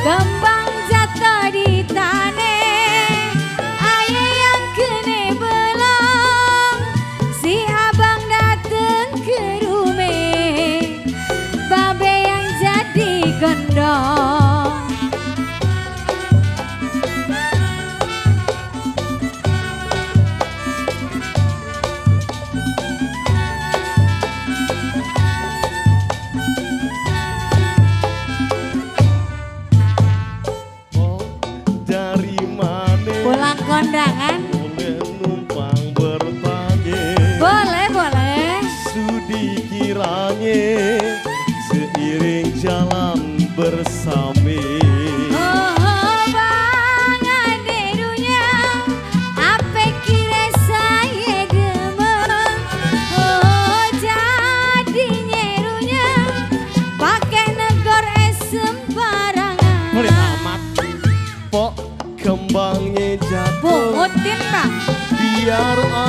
Kembang jatuh di tanah, ayah yang kena belang. Si abang dateng ke rumah, babe yang jadi gondong.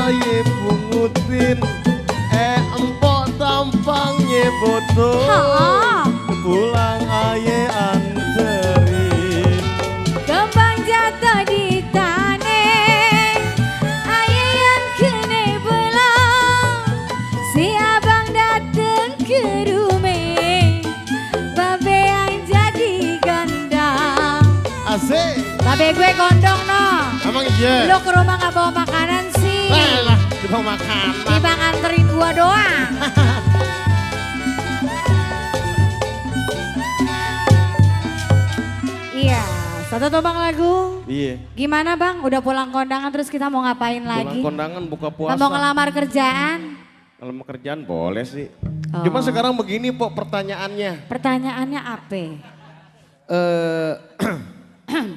aye pungutin, empok tampangnya botol, pulang aye anterin. Kembang jatuh di tanah, ayah yang kene belang. Si abang dateng ke rumah, babe yang jadi gandang. Asik. Babe gue gondong no. Emang iya? Lu ke rumah gak bawa makanan sih? Lah, coba makan. Tiba nganterin gua doang. Iya, satu tobang lagu. Iya. Gimana bang? Udah pulang kondangan terus kita mau ngapain Pulang lagi? kondangan buka Kita puasa. mau ngelamar kerjaan? Kalau mau kerjaan boleh sih. Oh. Cuma sekarang begini Pok pertanyaannya. Pertanyaannya apa?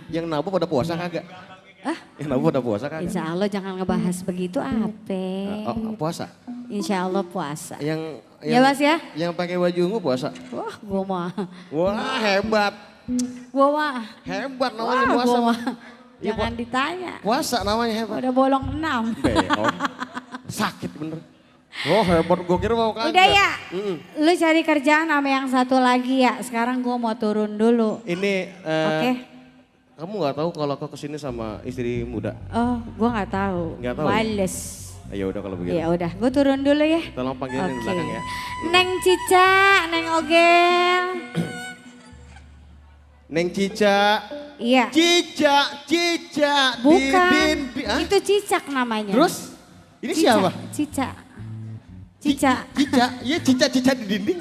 Yang nabu pada puasa kagak? Hah? Yang nabu pada puasa kagak? Insya Allah jangan ngebahas begitu apa? Puasa. Insya Allah puasa. Yang Ya Mas ya? Yang pakai baju ungu puasa. Wah gua mah. Wah hebat. Gua mah. Hebat Wah namanya puasa. gua mah. Iya, Jangan ditanya. Puasa namanya hebat. Udah bolong 6. Beong. Sakit bener. Oh hebat, gue kira mau kagak. Udah ya, Mm-mm. lu cari kerjaan sama yang satu lagi ya. Sekarang gua mau turun dulu. Ini, Oke. kamu nggak tahu kalau aku kesini sama istri muda? Oh, gua nggak tahu. Nggak tahu ya? Males. Ya udah kalau begitu. Ya udah, gua turun dulu ya. Tolong panggilin di Oke. belakang ya. Neng Cica, Neng Ogel. Neng Cica. Iya. Cica. Bukan. Hah? Itu Cicak namanya. Terus? Ini Cica, siapa? Cica. Cica. Cica. Iya Cica di dinding.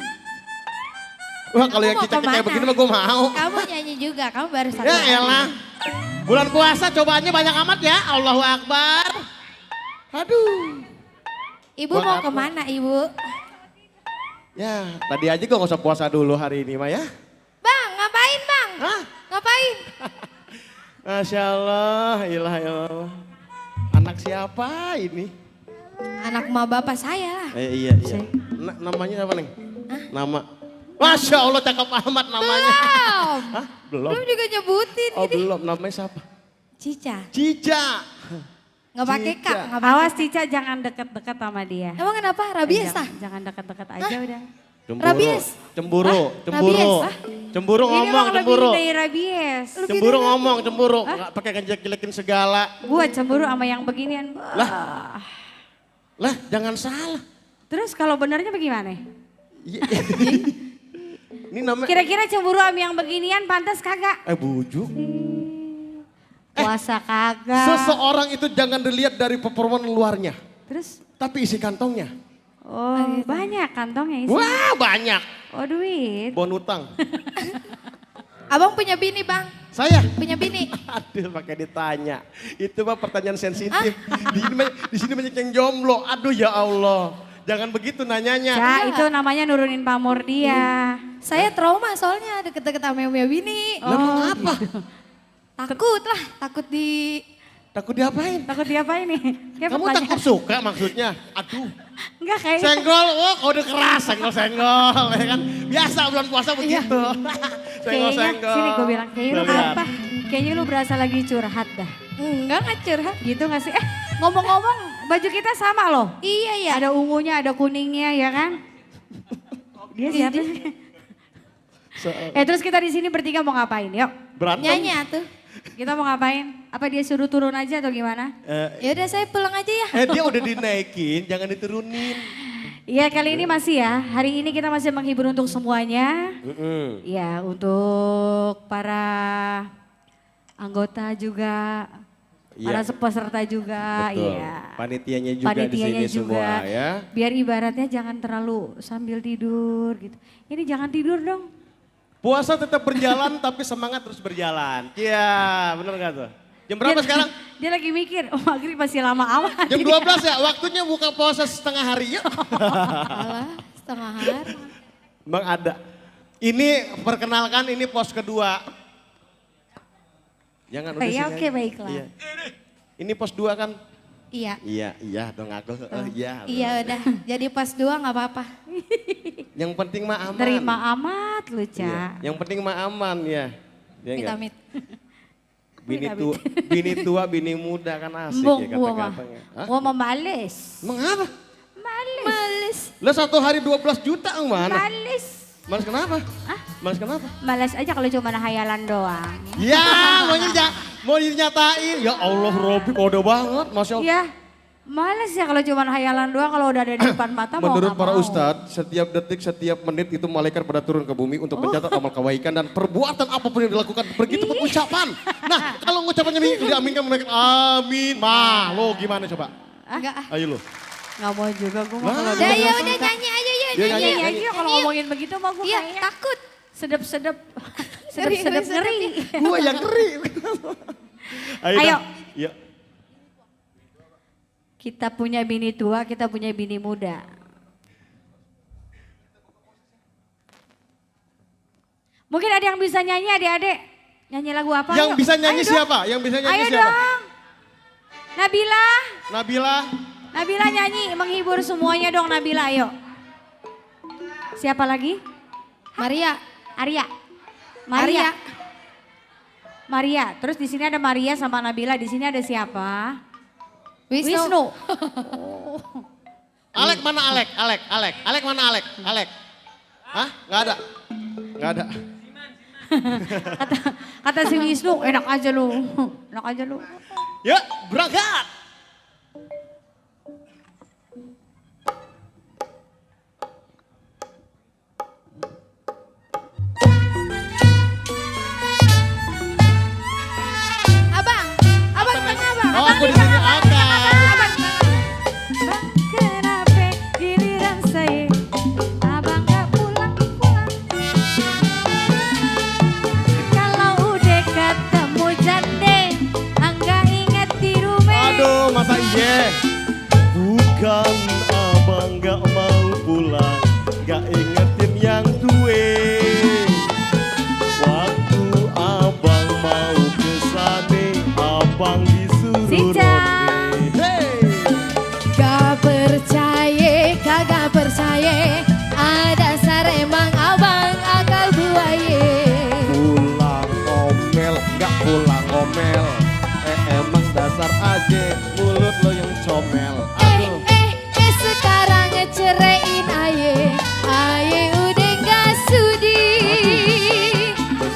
Wah kalau yang mau Cica kayak kemana? begini mah gue mau. Kamu nyanyi juga, kamu baru satu. Ya lagu. elah. Bulan puasa cobaannya banyak amat ya. Allahu Akbar. Aduh. Ibu Buat mau apa? kemana ibu? Ya tadi aja gue gak usah puasa dulu hari ini mah ya. Bang, ngapain bang? Hah? Ngapain? Masya Allah, ilah ya Allah. Anak siapa ini? Anak ma bapak saya lah. Iya. Namanya apa Neng? Nama. Masya Allah cakep amat namanya. Belum. Hah? Belum? Belum juga nyebutin Oh ini. belum, namanya siapa? Cica. Cica. Nggak pakai Cica. kak. Nggak pakai. Awas Cica jangan deket-deket sama dia. Emang kenapa? Rabies Jangan- ah? Jangan deket-deket aja udah. Cemburu. Cemburu. Rabies, ah? Cemburu Ini ngomong, emang cemburu. lebih dari rabies. Cemburu ngomong, cemburu. Nggak pakai ngejek-jelekin segala. Gua cemburu sama yang beginian. Lah. Lah, jangan salah. Terus kalau benernya bagaimana? Iya. Ini namanya Kira-kira cemburu sama yang beginian pantas kagak? bujuk. Puasa kagak. Seseorang itu jangan dilihat dari performa luarnya, Terus? tapi isi kantongnya. Oh banyak kantongnya isi. Wah, banyak. Oh duit. Bon utang. Abang punya bini bang? Saya. Punya bini? Aduh, pakai ditanya. Itu mah pertanyaan sensitif. Di sini banyak yang jomblo. Aduh ya Allah. Jangan begitu nanyanya. Ya itu namanya nurunin pamor dia. Saya trauma soalnya deket-deket sama yang punya bini. Lah mau ngapa? Takut lah, takut di... Takut diapain? Takut diapain nih? Kayak Kamu pertanyaan- takut suka maksudnya? Aduh. Enggak kayak. Senggol, kode keras, senggol, ya kan? Biasa bulan puasa begitu. Kayaknya, sini gue bilang, kayaknya lu Lihat. apa? Kayaknya lu berasa lagi curhat dah. Enggak nggak curhat. Gitu gak sih? Ngomong-ngomong baju kita sama loh. Iya ya. Ada ungunya, ada kuningnya ya kan? Dia siapa sih? Terus kita di sini bertiga mau ngapain? Yuk. Berantem. Nyanyi tuh. Kita mau ngapain? Apa dia suruh turun aja atau gimana? Ya udah saya pulang aja ya. Dia udah dinaikin, jangan diturunin. Iya kali ini masih ya. Hari ini kita masih menghibur untuk semuanya. Ya untuk para anggota juga. Para Iya. peserta juga. Betul. Iya. Panitianya juga Panitianya di sini semua ya. Biar ibaratnya jangan terlalu sambil tidur gitu. Ini jangan tidur dong. Puasa tetap berjalan tapi semangat terus berjalan. Iya, bener gak tuh? Jam berapa sekarang? Dia lagi mikir, oh maghrib masih lama amat. Jam 12 ya, waktunya buka puasa setengah hari yuk. Alah, setengah hari. Bang ada. Ini perkenalkan ini pos kedua. Jangan udah Iya sini oke aja. baiklah. Iya. Ini pos 2 kan? Iya. Iya dong aku. Iya. Iya udah, jadi pas 2 nggak apa-apa. Yang penting mah aman. Terima amat lu Iya. Ca. Yang penting mah aman ya. Iya nggak? Amit-amit. Bini tua, bini muda kan asik Mbok ya gua mah. kata-katanya. Hah? Gua mah males. Mengapa? Males. Lah 1 hari 12 juta mana? Males. Males kenapa? Males kenapa? Males aja kalau cuma hayalan doang. Ya, mau dinyatain. Ya Allah, Robi kode banget, Masya Allah. Ya, males ya kalau cuma hayalan doang, kalau udah ada di depan mata mau Menurut nggak para mau. ustadz, setiap detik, setiap menit itu malaikat pada turun ke bumi untuk mencatat amal kebaikan dan perbuatan apapun yang dilakukan. Begitu pun ucapan. Nah, kalau ucapannya ini diaminkan malaikat, amin. Mah, lo gimana coba? Enggak. Ayo lo. Nggak mau juga gue mau Wah. kalau Udah dengar ya cerita. udah nyanyi aja yuk. Dia Nyanyi. nyanyi. Nyanyi kalau ngomongin begitu mah gue Iya kayak takut. sedep-sedep. Ngeri, Sedep-sedep ngeri. Gua yang ngeri. Ayo. dah. Iya. Kita punya bini tua, kita punya bini muda. Mungkin ada yang bisa nyanyi adik-adik. Nyanyi lagu apa? Yang Ayo. bisa nyanyi Ayo dong. siapa? Yang bisa nyanyi Ayo siapa? dong. Nabila. Nabila. Nyanyi menghibur semuanya dong Nabila ayo. Siapa lagi? Maria. Arya. Maria. Maria. Terus di sini ada Maria sama Nabila. Di sini ada siapa? Wisnu. Alek mana Alek? Alek mana Alek? Hah? Nggak ada. Kata si Wisnu, enak aja lu. Enak aja lu. Yuk, berangkat. Abang tengah bang. Oh, aku di sini akan. Bang, kenapa giliran saya abang gak pulang-pulang? Kalau udah ketemu jande, angga inget di rumah. Aduh, masa iya? Bukan abang gak mau pulang, gak ingetin yang duwe. Waktu abang mau kesane, abang disuruh Sija. ronde. Hey! Gak percaya, kagak percaya. Ada saremang abang akal buaya. Pulang omel, gak pulang omel. Emang dasar aja, mulut lo yang comel. Aduh. Sekarang ngecerein aye. Aye udah gak sudi.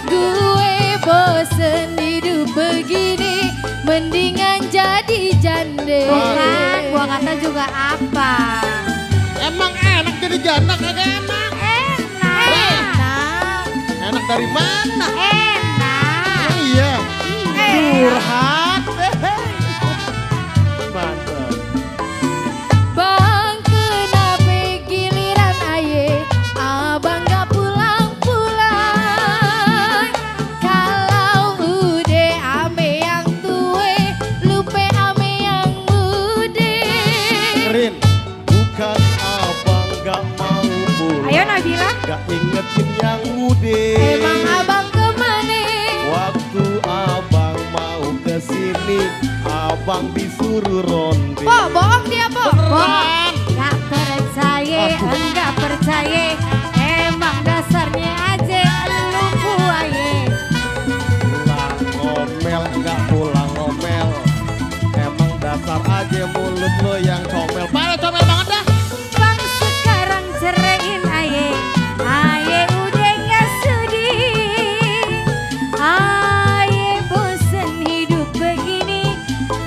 Gue bosen hidup begini. Mendingan jadi jande. Kan, gua kata juga apa? Emang enak jadi janda kagak enak? Enak. Enak dari mana? Enak. Iya. Enak. Curhat. Mantap. Bang kenapa giliran aye. Abang gak pulang-pulang. Kalau udah ame yang tue. Lupe ame yang muda. Rin, bukan abang gak mau pulang. Ayo Nabila. Gak ingetin yang mude. Emang abang kemana? Waktu abang mau kesini, abang disuruh ronde. Po, bohong dia po. Beneran. Gak percaya, Aduh. enggak percaya. Emang dasarnya aja lu buaya. Pulang ngomel, gak pulang ngomel. Emang dasar aja mulut lo yang comel. Pada comel banget dah. Bang sekarang ceraiin aye. Aye udah gak sudi. Aye bosen hidup begini.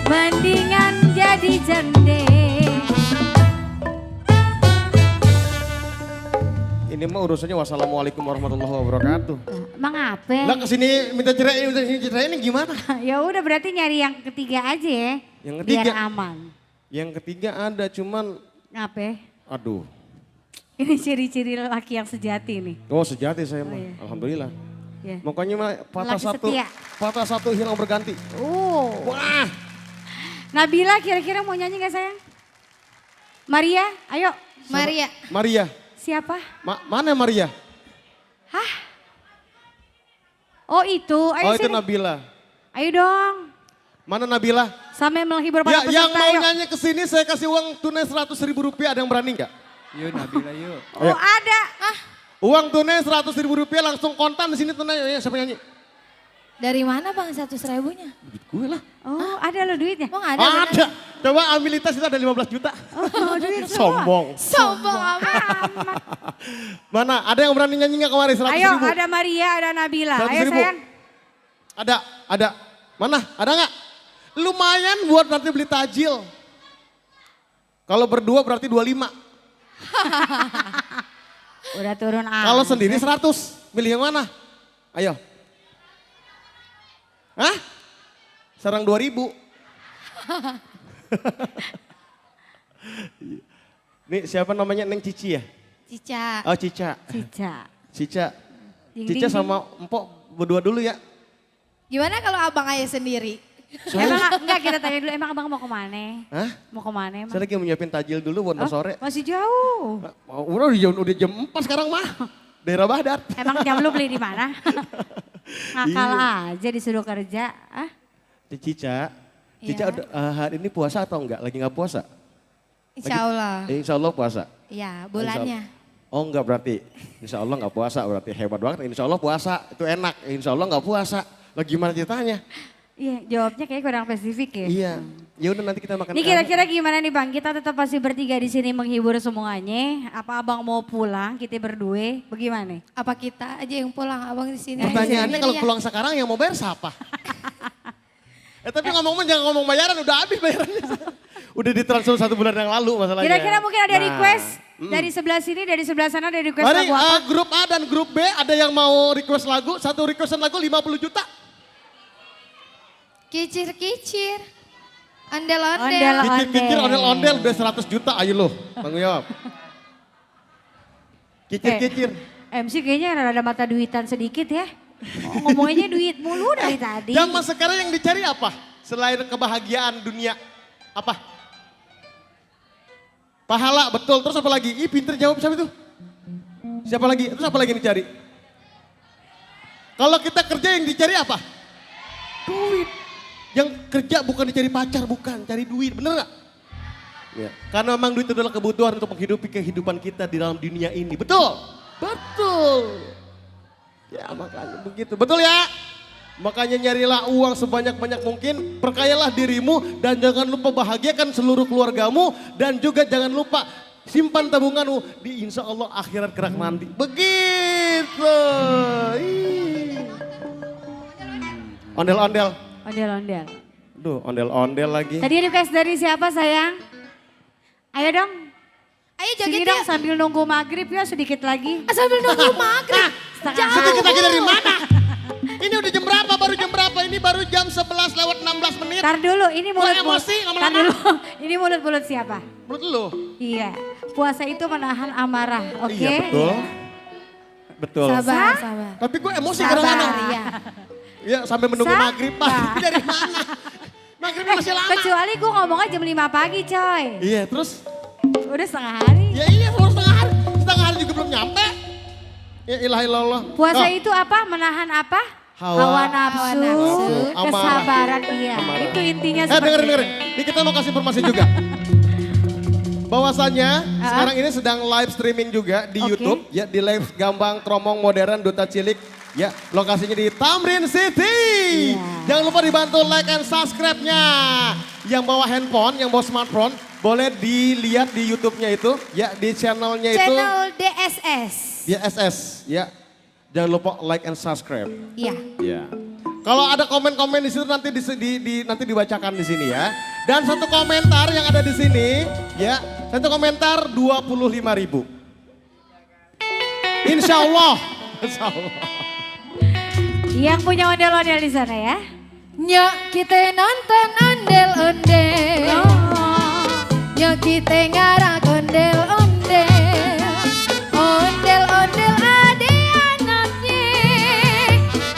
Mendingan jadi jande. Ini mah urusannya wassalamualaikum warahmatullahi wabarakatuh. Mang apa? Lah kesini minta cerai ini gimana? Ya udah berarti nyari yang ketiga aja ya. Yang ketiga? Biar aman. Yang ketiga ada cuman, Apa? aduh. Ini ciri-ciri laki yang sejati nih. Oh sejati saya mah, iya. alhamdulillah. Ya. Makanya mah Laki setia. patah satu hilang berganti. Wah, Nabila kira-kira mau nyanyi gak sayang? Maria, ayo. Maria. Maria. Siapa? Mana Maria? Oh itu, ayo Oh itu sini. Nabila. Ayo dong. Mana Nabila? Sampai menghibur para Ya, peserta yang mau ayo. nyanyi ke sini saya kasih uang tunai 100.000 rupiah, ada yang berani nggak? Yuk Nabila yuk. Oh ada. Uang tunai 100.000 rupiah langsung kontan di sini tunai, ya siapa nyanyi? Dari mana Bang 100.000-nya? Duit gue lah. Oh ada lo duitnya? Bang ada? bener? Ada. Coba ambilitas itu ada 15 juta. Oh duit semua. Sombong. Sombong amat. Mana? Ada yang berani nyanyi nggak kemarin 100 Ayo ribu? ada Maria, ada Nabila. 100 Ayo ribu. sayang. Ada. Mana? Ada nggak? Lumayan buat nanti beli tajil. Kalau berdua berarti 25. Udah turun Kalau sendiri 100. Milih yang mana? Ayo. Hah? Sarang 2000. Nih siapa namanya Neng Cici ya? Cica. Oh Cica. Cica. Ding, Cica ding, sama Empok berdua dulu ya. Gimana kalau abang ayah sendiri? Emang enggak kita tanya dulu, emang abang mau kemana? Hah? Mau kemana emang? Saya lagi menyiapin tajil dulu buat ntar sore. Masih jauh. Udah jam 4 sekarang mah. Daerah Badat. Emang jam lu beli di mana? Ngakal aja disuruh kerja. Ah? Cica Iya. hari ini puasa atau enggak? Lagi nggak puasa? Insya Allah. Insya Allah puasa. Ya bulannya. Oh enggak berarti. Insya Allah nggak puasa berarti hebat banget. Insya Allah puasa itu enak. Insya Allah nggak puasa. Lah gimana ceritanya? Iya jawabnya kayak kurang spesifik ya. Iya. Ya udah nanti kita makan. Ini kira-kira gimana nih Bang? Kita tetap pasti bertiga di sini menghibur semuanya. Apa Abang mau pulang? Kita berdua. Bagaimana? Apa kita aja yang pulang, abang di sini? Pertanyaannya aja kalau sendiri ya? pulang sekarang yang mau bayar siapa? Tapi ngomong-ngomong jangan ngomong bayaran udah habis bayarannya. Udah ditransfer 1 bulan yang lalu masalahnya. Kira-kira mungkin ada Nah, request dari sebelah sini, dari sebelah sana ada request Mari lagu apa? grup A dan grup B ada yang mau request lagu. Satu requestan lagu 50 juta. Kicir-kicir. Ondel-ondel. Ondel-ondel. Kikir-kikir ondel-ondel udah 100 juta ayo lo. Tanggung jawab. Kikir-kikir. MC kayaknya ada mata duitan sedikit ya. Oh, ngomongnya duit mulu dari tadi. Zaman sekarang yang dicari apa? Selain kebahagiaan dunia. Apa? Pahala, betul. Terus apa lagi? Ih pinter jawab siapa itu? Siapa lagi? Terus apa lagi yang dicari? Kalau kita kerja yang dicari apa? Duit. Yang kerja bukan dicari pacar, bukan. Cari duit, bener gak? Ya. Karena memang duit itu adalah kebutuhan untuk menghidupi kehidupan kita di dalam dunia ini. Betul? Betul. Ya makanya begitu. Betul ya? Makanya nyarilah uang sebanyak-banyak mungkin, perkayalah dirimu dan jangan lupa bahagiakan seluruh keluargamu dan juga jangan lupa simpan tabunganmu di insya Allah akhirat kerak nanti. Begitu. Ondel-ondel. Ondel-ondel. Duh ondel-ondel lagi. Tadi request dari siapa sayang? Ayo dong. Ayo Sini joget dong ya. sambil nunggu maghrib ya sedikit lagi. Sambil nunggu maghrib. Sedikit lagi dari mana? Ini udah jam berapa? Baru jam berapa? Ini baru jam 11 lewat 16 menit. Tar dulu, ini mulut emosi, Tar lama-lama. dulu, ini mulut siapa? Menurut lu? Iya, puasa itu menahan amarah, oke? Iya betul. Betul. Sabar, sabar. Tapi gue emosi kadang-kadang. Sabar, ya. Ya sampai menunggu Sabar. maghrib pak. Dari mana? Maghribnya masih lama. Kecuali gue ngomongnya jam 5 pagi coy. Iya terus? Udah setengah hari. Ya iya baru setengah hari. Setengah hari juga belum nyampe. Ya ilah ilallah. Puasa Oh, itu apa? Menahan apa? Hawa nafsu, amarah. kesabaran, iya. Amarah. Itu intinya seperti dengerin. Ini kita mau kasih informasi juga. Bahwasannya sekarang ini sedang live streaming juga di Oke. YouTube. Ya di live Gambang Tromong Modern Duta Cilik. Ya lokasinya di Tamrin City. Iya. Jangan lupa dibantu like and subscribe-nya. Yang bawa handphone, yang bawa smartphone. Boleh dilihat di YouTube-nya itu. Ya di channelnya itu. Channel DSS. Ya SS. Ya. Jangan lupa like and subscribe. Iya. Ya. Kalau ada komen-komen di situ nanti nanti dibacakan di sini ya. Dan satu komentar yang ada di sini, ya, satu komentar 25.000. Insya Allah. Insya Allah. Yang punya ondel-ondel di sana ya. Nyok kita nonton ondel-ondel. Nyok kita ngarak ondel-ondel. Ondel-ondel ade anaknya.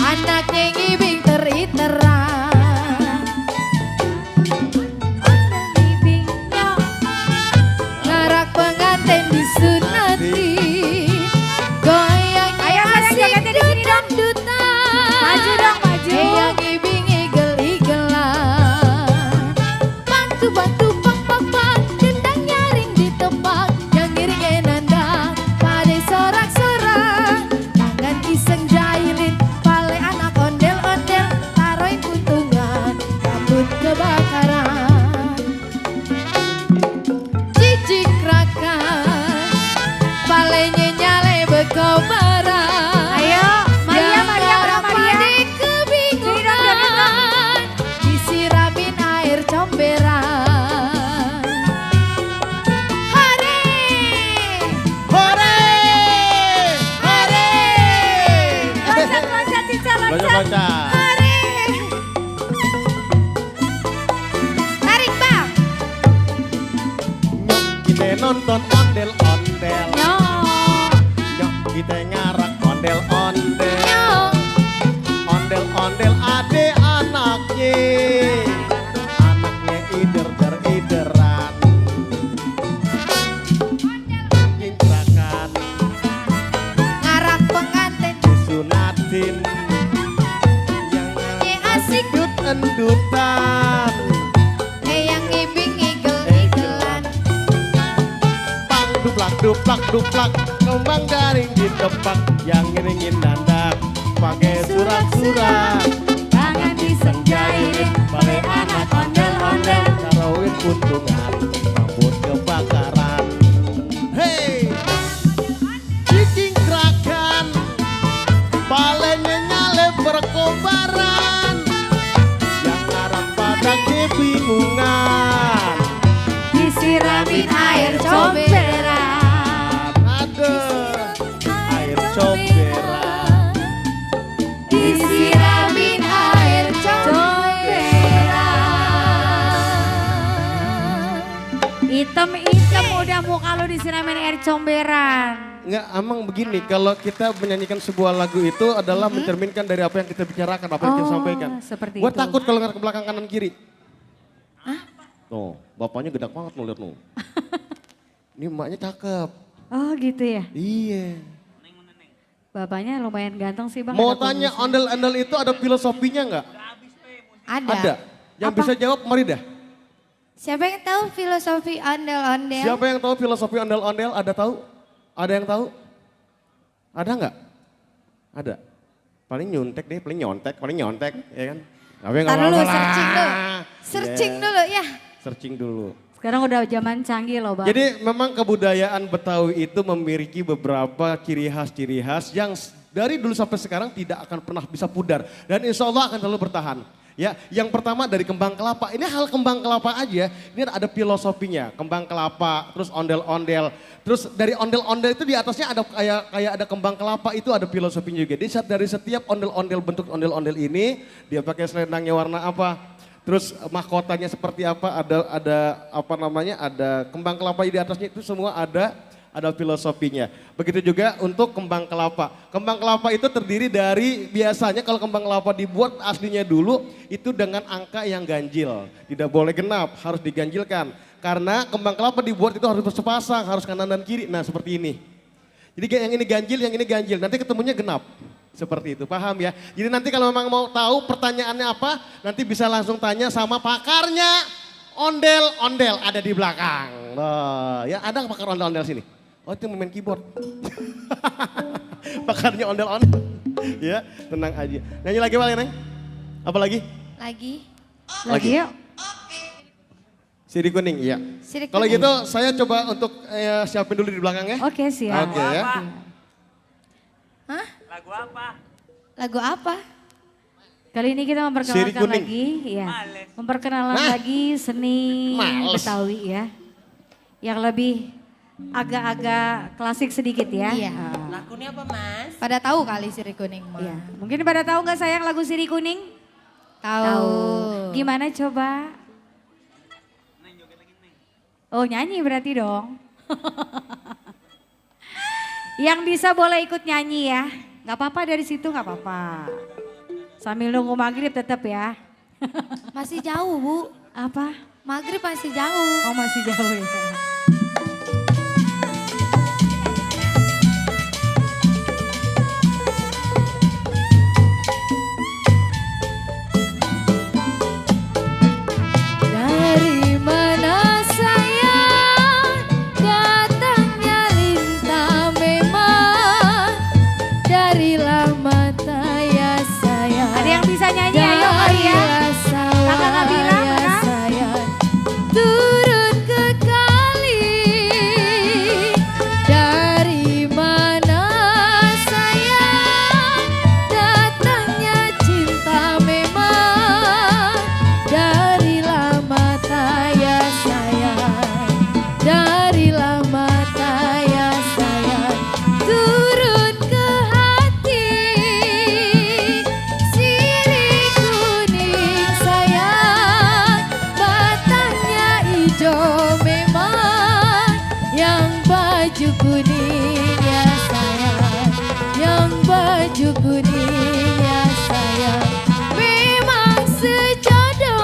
Anaknya ngibing teri-terang. Ngibing nyok. Ngarak pengantin disunati. Goyang Ayo, sayang, jogetnya di sini dong. dangdutan. Maju dong, maju. Yang ngibing igel-igelan. Bantu-bantu pang-pang-pang. Dendang nyaring di tempat. nonton ondel-ondel. Nyok kita ngarak ondel-ondel. Ondel-ondel ade anaknya. Anaknya ider-ideran. Gingkrakan Ngarak pengantin disunatin. nyanyi asik. Endutan Yang ngibing igel-igelan. pang duplak duplak kembang garing ditepak yang ngiringin dandak pakai surat-surat Tangan disenjairin, balik anak ondel-ondel karawin kuntungan rambut kebakaran. Hey bikin gerakan balenya nyale berkobaran yang ngarang pada kebingungan disiramin air comberan. ada air comberan. Disiramin air comberan. Hitam-hitam udah muka lu disiramin air comberan. Enggak, emang begini, kalau kita menyanyikan sebuah lagu itu adalah mencerminkan dari apa yang kita bicarakan, apa yang kita sampaikan. Seperti Gue itu. takut kalau nggak ke belakang kanan kiri. Tuh, bapaknya gedak banget lo lihat lo. Ini emaknya cakep. Oh gitu ya. Iya. Bapaknya lumayan ganteng sih bang. Mau ada tanya kumisnya. ondel-ondel itu ada filosofinya nggak? Ada. Yang bisa jawab mari dah. Siapa yang tahu filosofi ondel-ondel? Siapa yang tahu filosofi ondel-ondel? Ada tahu? Ada yang tahu? Ada nggak? Ada. Paling nyontek deh, paling nyontek, ya kan? Tapi nggak Ntar dulu, apa-apa lah. searching dulu. Searching Iya, dulu ya. Searching dulu. Sekarang udah zaman canggih loh bang. Jadi memang kebudayaan Betawi itu memiliki beberapa ciri khas yang dari dulu sampai sekarang tidak akan pernah bisa pudar. Dan insya Allah akan selalu bertahan. Ya, yang pertama dari kembang kelapa. Ini hal kembang kelapa aja, ini ada filosofinya. Kembang kelapa, terus ondel-ondel. Terus dari ondel-ondel itu di atasnya ada kayak ada kembang kelapa, itu ada filosofinya juga. Jadi dari setiap ondel-ondel, bentuk ondel-ondel ini, dia pakai selendangnya warna apa. Terus mahkotanya seperti apa, ada apa namanya, ada kembang kelapa di atasnya, itu semua ada filosofinya. Begitu juga untuk kembang kelapa. Kembang kelapa itu terdiri dari, biasanya kalau kembang kelapa dibuat aslinya dulu itu dengan angka yang ganjil. Tidak boleh genap, harus diganjilkan. Karena kembang kelapa dibuat itu harus bersepasang, harus kanan dan kiri. Nah seperti ini. Jadi yang ini ganjil, yang ini ganjil. Nanti ketemunya genap. Seperti itu, paham ya? Jadi nanti kalau memang mau tahu pertanyaannya apa, nanti bisa langsung tanya sama pakarnya. Ondel-ondel ada di belakang. Nah, ya ada nggak pakar ondel-ondel sini? Oh itu main keyboard. Pakarnya ondel-ondel. Ya, tenang aja. Nyanyi lagi paling Neng? Apa lagi? Lagi. Lagi yuk. Sirih kuning, iya. Sirih Kalau kuning. gitu saya coba untuk siapin dulu di belakang ya. Oke siap. Oke ya. Hah? Lagu apa? Kali ini kita Sirih memperkenalkan kuning. lagi, ya, memperkenalan Nah. lagi seni Males. Betawi ya, yang lebih agak-agak klasik sedikit ya. Iya. Lagunya apa Mas? Pada tahu kali sirih kuning mah. Iya. Mungkin pada tahu nggak sayang lagu Sirih Kuning? Tahu. Gimana coba? Oh nyanyi berarti dong. Yang bisa boleh ikut nyanyi ya. Nggak apa-apa dari situ nggak apa-apa. Sambil nunggu maghrib tetap ya. Masih jauh Bu. Apa? Maghrib masih jauh. Oh masih jauh ya. Dari mana sayang datangnya lintah memang dari lama ya sayang. Ada yang bisa nyanyi ayo kali ya. Kakak nggak bilang, ya? sayang turun ke kali kuning ya sayang, yang baju kuning ya sayang, memang sejodoh.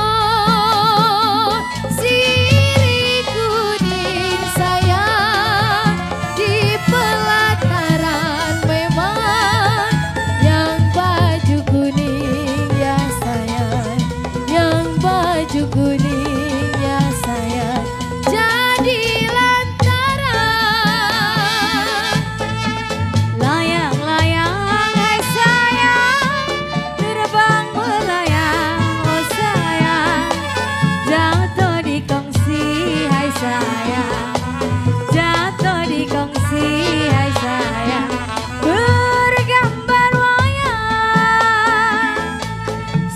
Sirih kuning sayang, di pelataran memang yang baju kuning ya sayang, yang baju kuning ya sayang, jadi lantaran. Layang-layang hai sayang, terbang melayang oh sayang, jatuh di kongsi hai sayang, jatuh di kongsi hai sayang, bergambar wayang.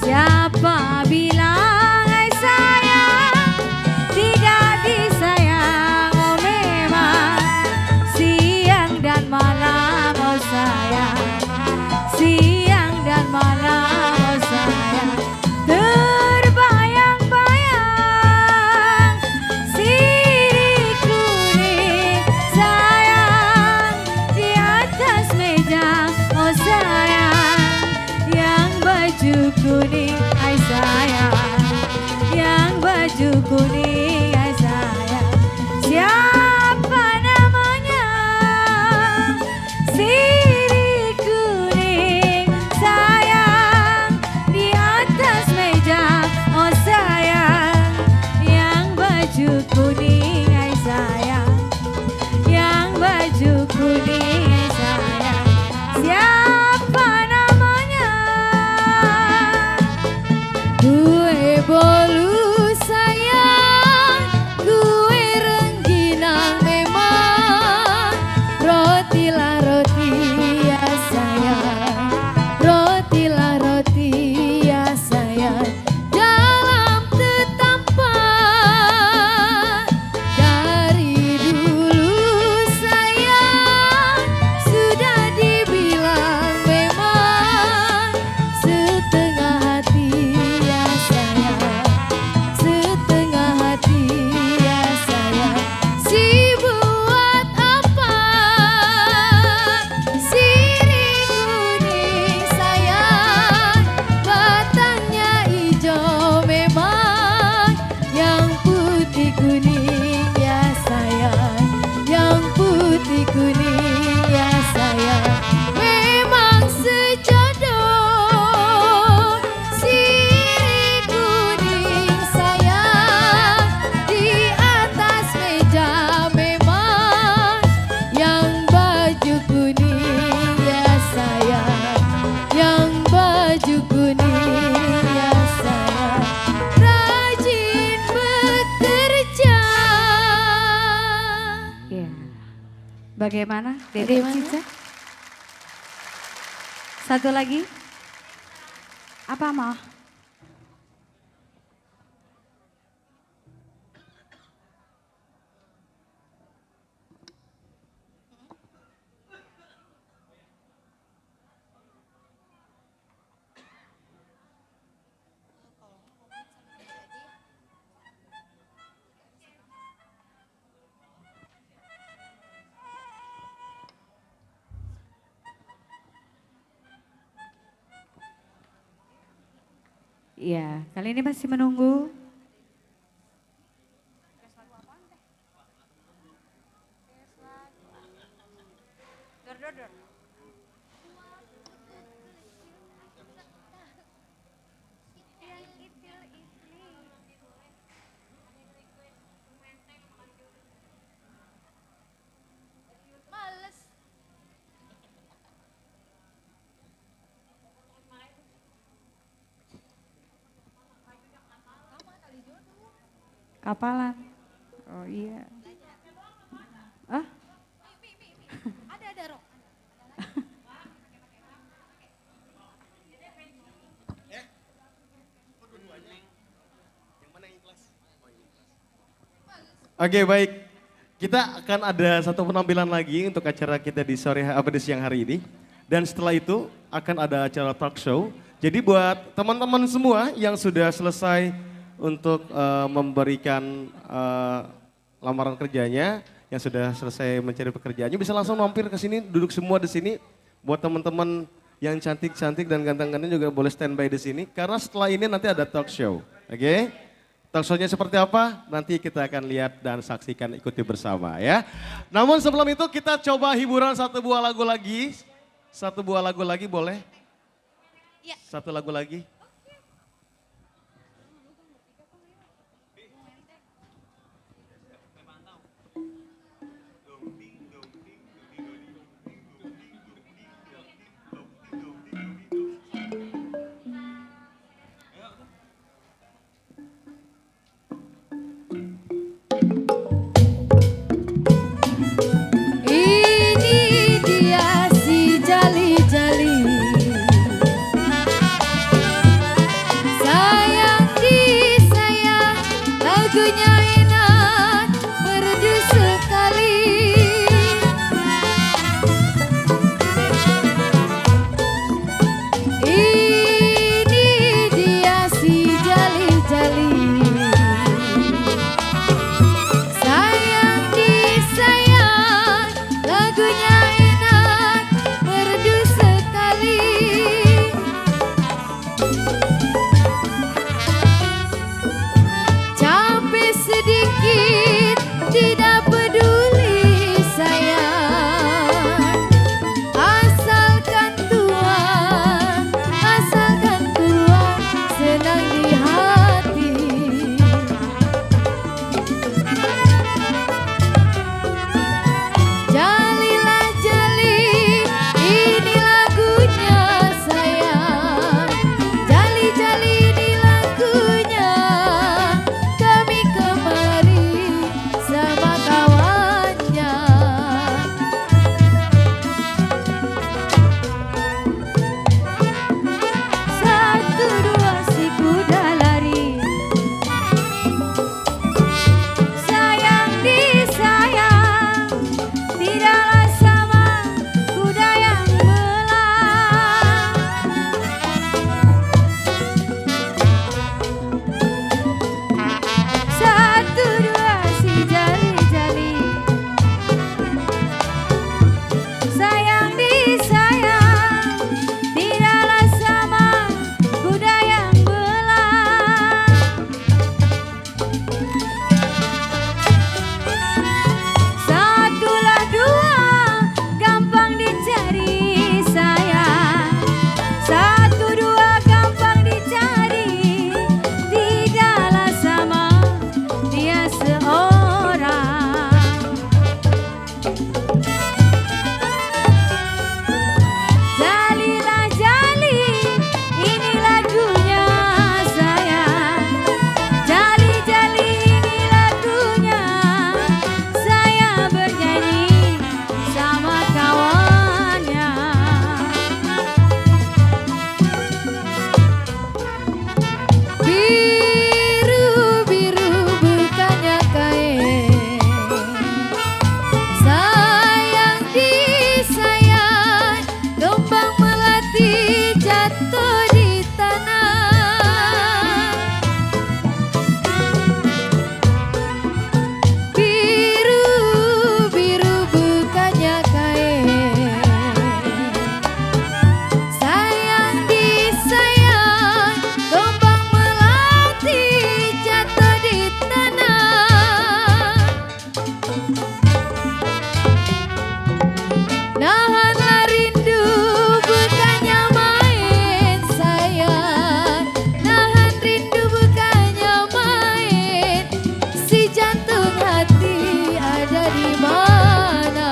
Siapa bilang hai sayang tidak disayang, oh memang siang dan malam oh sayang, siang dan malam oh sayang, terbayang-bayang sirih kuning sayang, di atas meja oh sayang, yang baju kuning hai sayang, yang baju kuning hai sayang, siapa namanya? Sirih kuning sayang, di atas meja oh sayang, yang baju kuning hai sayang, yang baju kuning hai sayang, siapa namanya? Kue bolu sayang, kue rengginang memang, roti lah roti ya sayang, roti lah roti ya sayang, dalam tetapan dari dulu sayang, sudah dibilang memang setengah hati ya sayang, setengah hati ya sayang, si buat apa? Sirih kuning sayang, batangnya hijau memang, yang putih kuning ya sayang, yang putih kuning ya sayang, memang sejodoh. Sirih kuning sayang, di atas meja memang, yang baju kuning ya sayang, yang baju kuning ya sayang, rajin bekerja. Ya. Bagaimana Dedek Cica? Satu lagi? Apa mau? Iya, kali ini masih menunggu. Kapalan. Oh iya. Ah? Ada Rok. Oke baik, kita akan ada satu penampilan lagi untuk acara kita di siang hari ini. Dan setelah itu akan ada acara talk show. Jadi buat teman-teman semua yang sudah selesai untuk memberikan lamaran kerjanya, yang sudah selesai mencari pekerjaannya bisa langsung mampir ke sini, duduk semua di sini. Buat teman-teman yang cantik-cantik dan ganteng-ganteng juga boleh standby di sini karena setelah ini nanti ada talk show. Oke? Talk show-nya seperti apa? Nanti kita akan lihat dan saksikan, ikuti bersama ya. Namun sebelum itu kita coba hiburan satu buah lagu lagi. Satu buah lagu lagi boleh? Ya. Satu lagu lagi. Ini dia si jali-jali, sayang disayang, lagunya enak, merdu sekali. Ini dia si jali-jali, sayang disayang, lagunya enak, merdu sekali. Capek sedikit, tidak peduli sayang, asalkan tuan, senang di hati. Jalilah jali, ini lagunya sayang. Jali-jali ini lagunya, kami kemari sama kawannya. Satu dua si kuda lari, sayang disayang, tidaklah sama kuda yang belah. Satu dua si jali-jali, sayang disayang, tidaklah sama kuda yang belah. Satulah dua, gampang dicari sayang. Satu dua gampang dicari, tidaklah sama dia seorang. Jalilah jali, ini lagunya sayang. Jali-jali ini lagunya, saya bernyanyi sama kawannya. Biru-biru bukannya kain, sayang disayang, kembang melati jatuh di tanah. Biru-biru bukannya kain, sayang disayang, kembang melati jatuh di tanah. Nahanlah rindu bukannya main sayang, nahan rindu bukannya main, si jantung hati ada di mana?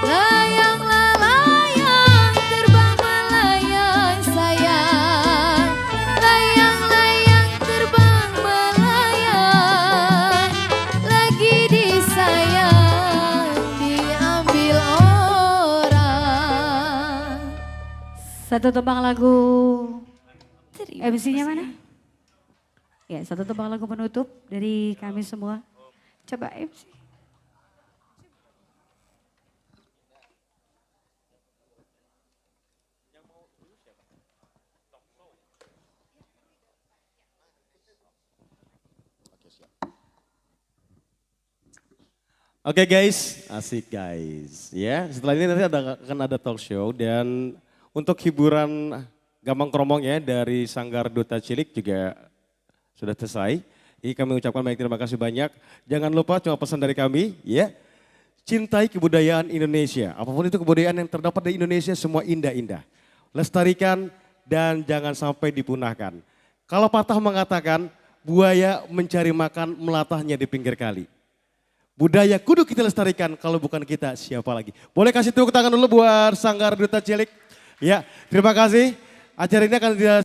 Layanglah layang, terbang melayang sayang, layang-layang terbang melayang, lagi disayang diambil orang. Satu tebang lagu MC-nya mana? Ya, satu tebang lagu penutup dari kami semua. Coba MC. Oke guys, asik guys. Ya, setelah ini nanti akan ada talk show dan untuk hiburan Gambang Kromong ya dari Sanggar Duta Cilik juga sudah selesai. Ini kami ucapkan banyak terima kasih banyak. Jangan lupa cuma pesan dari kami ya. Cintai kebudayaan Indonesia. Apapun itu kebudayaan yang terdapat di Indonesia semua indah-indah. Lestarikan dan jangan sampai dipunahkan. Kalau patah mengatakan buaya mencari makan melatahnya di pinggir kali. Budaya kudu kita lestarikan, kalau bukan kita siapa lagi. Boleh kasih tepuk tangan dulu buat Sanggar Duta Cilik. Ya, terima kasih. Acara ini akan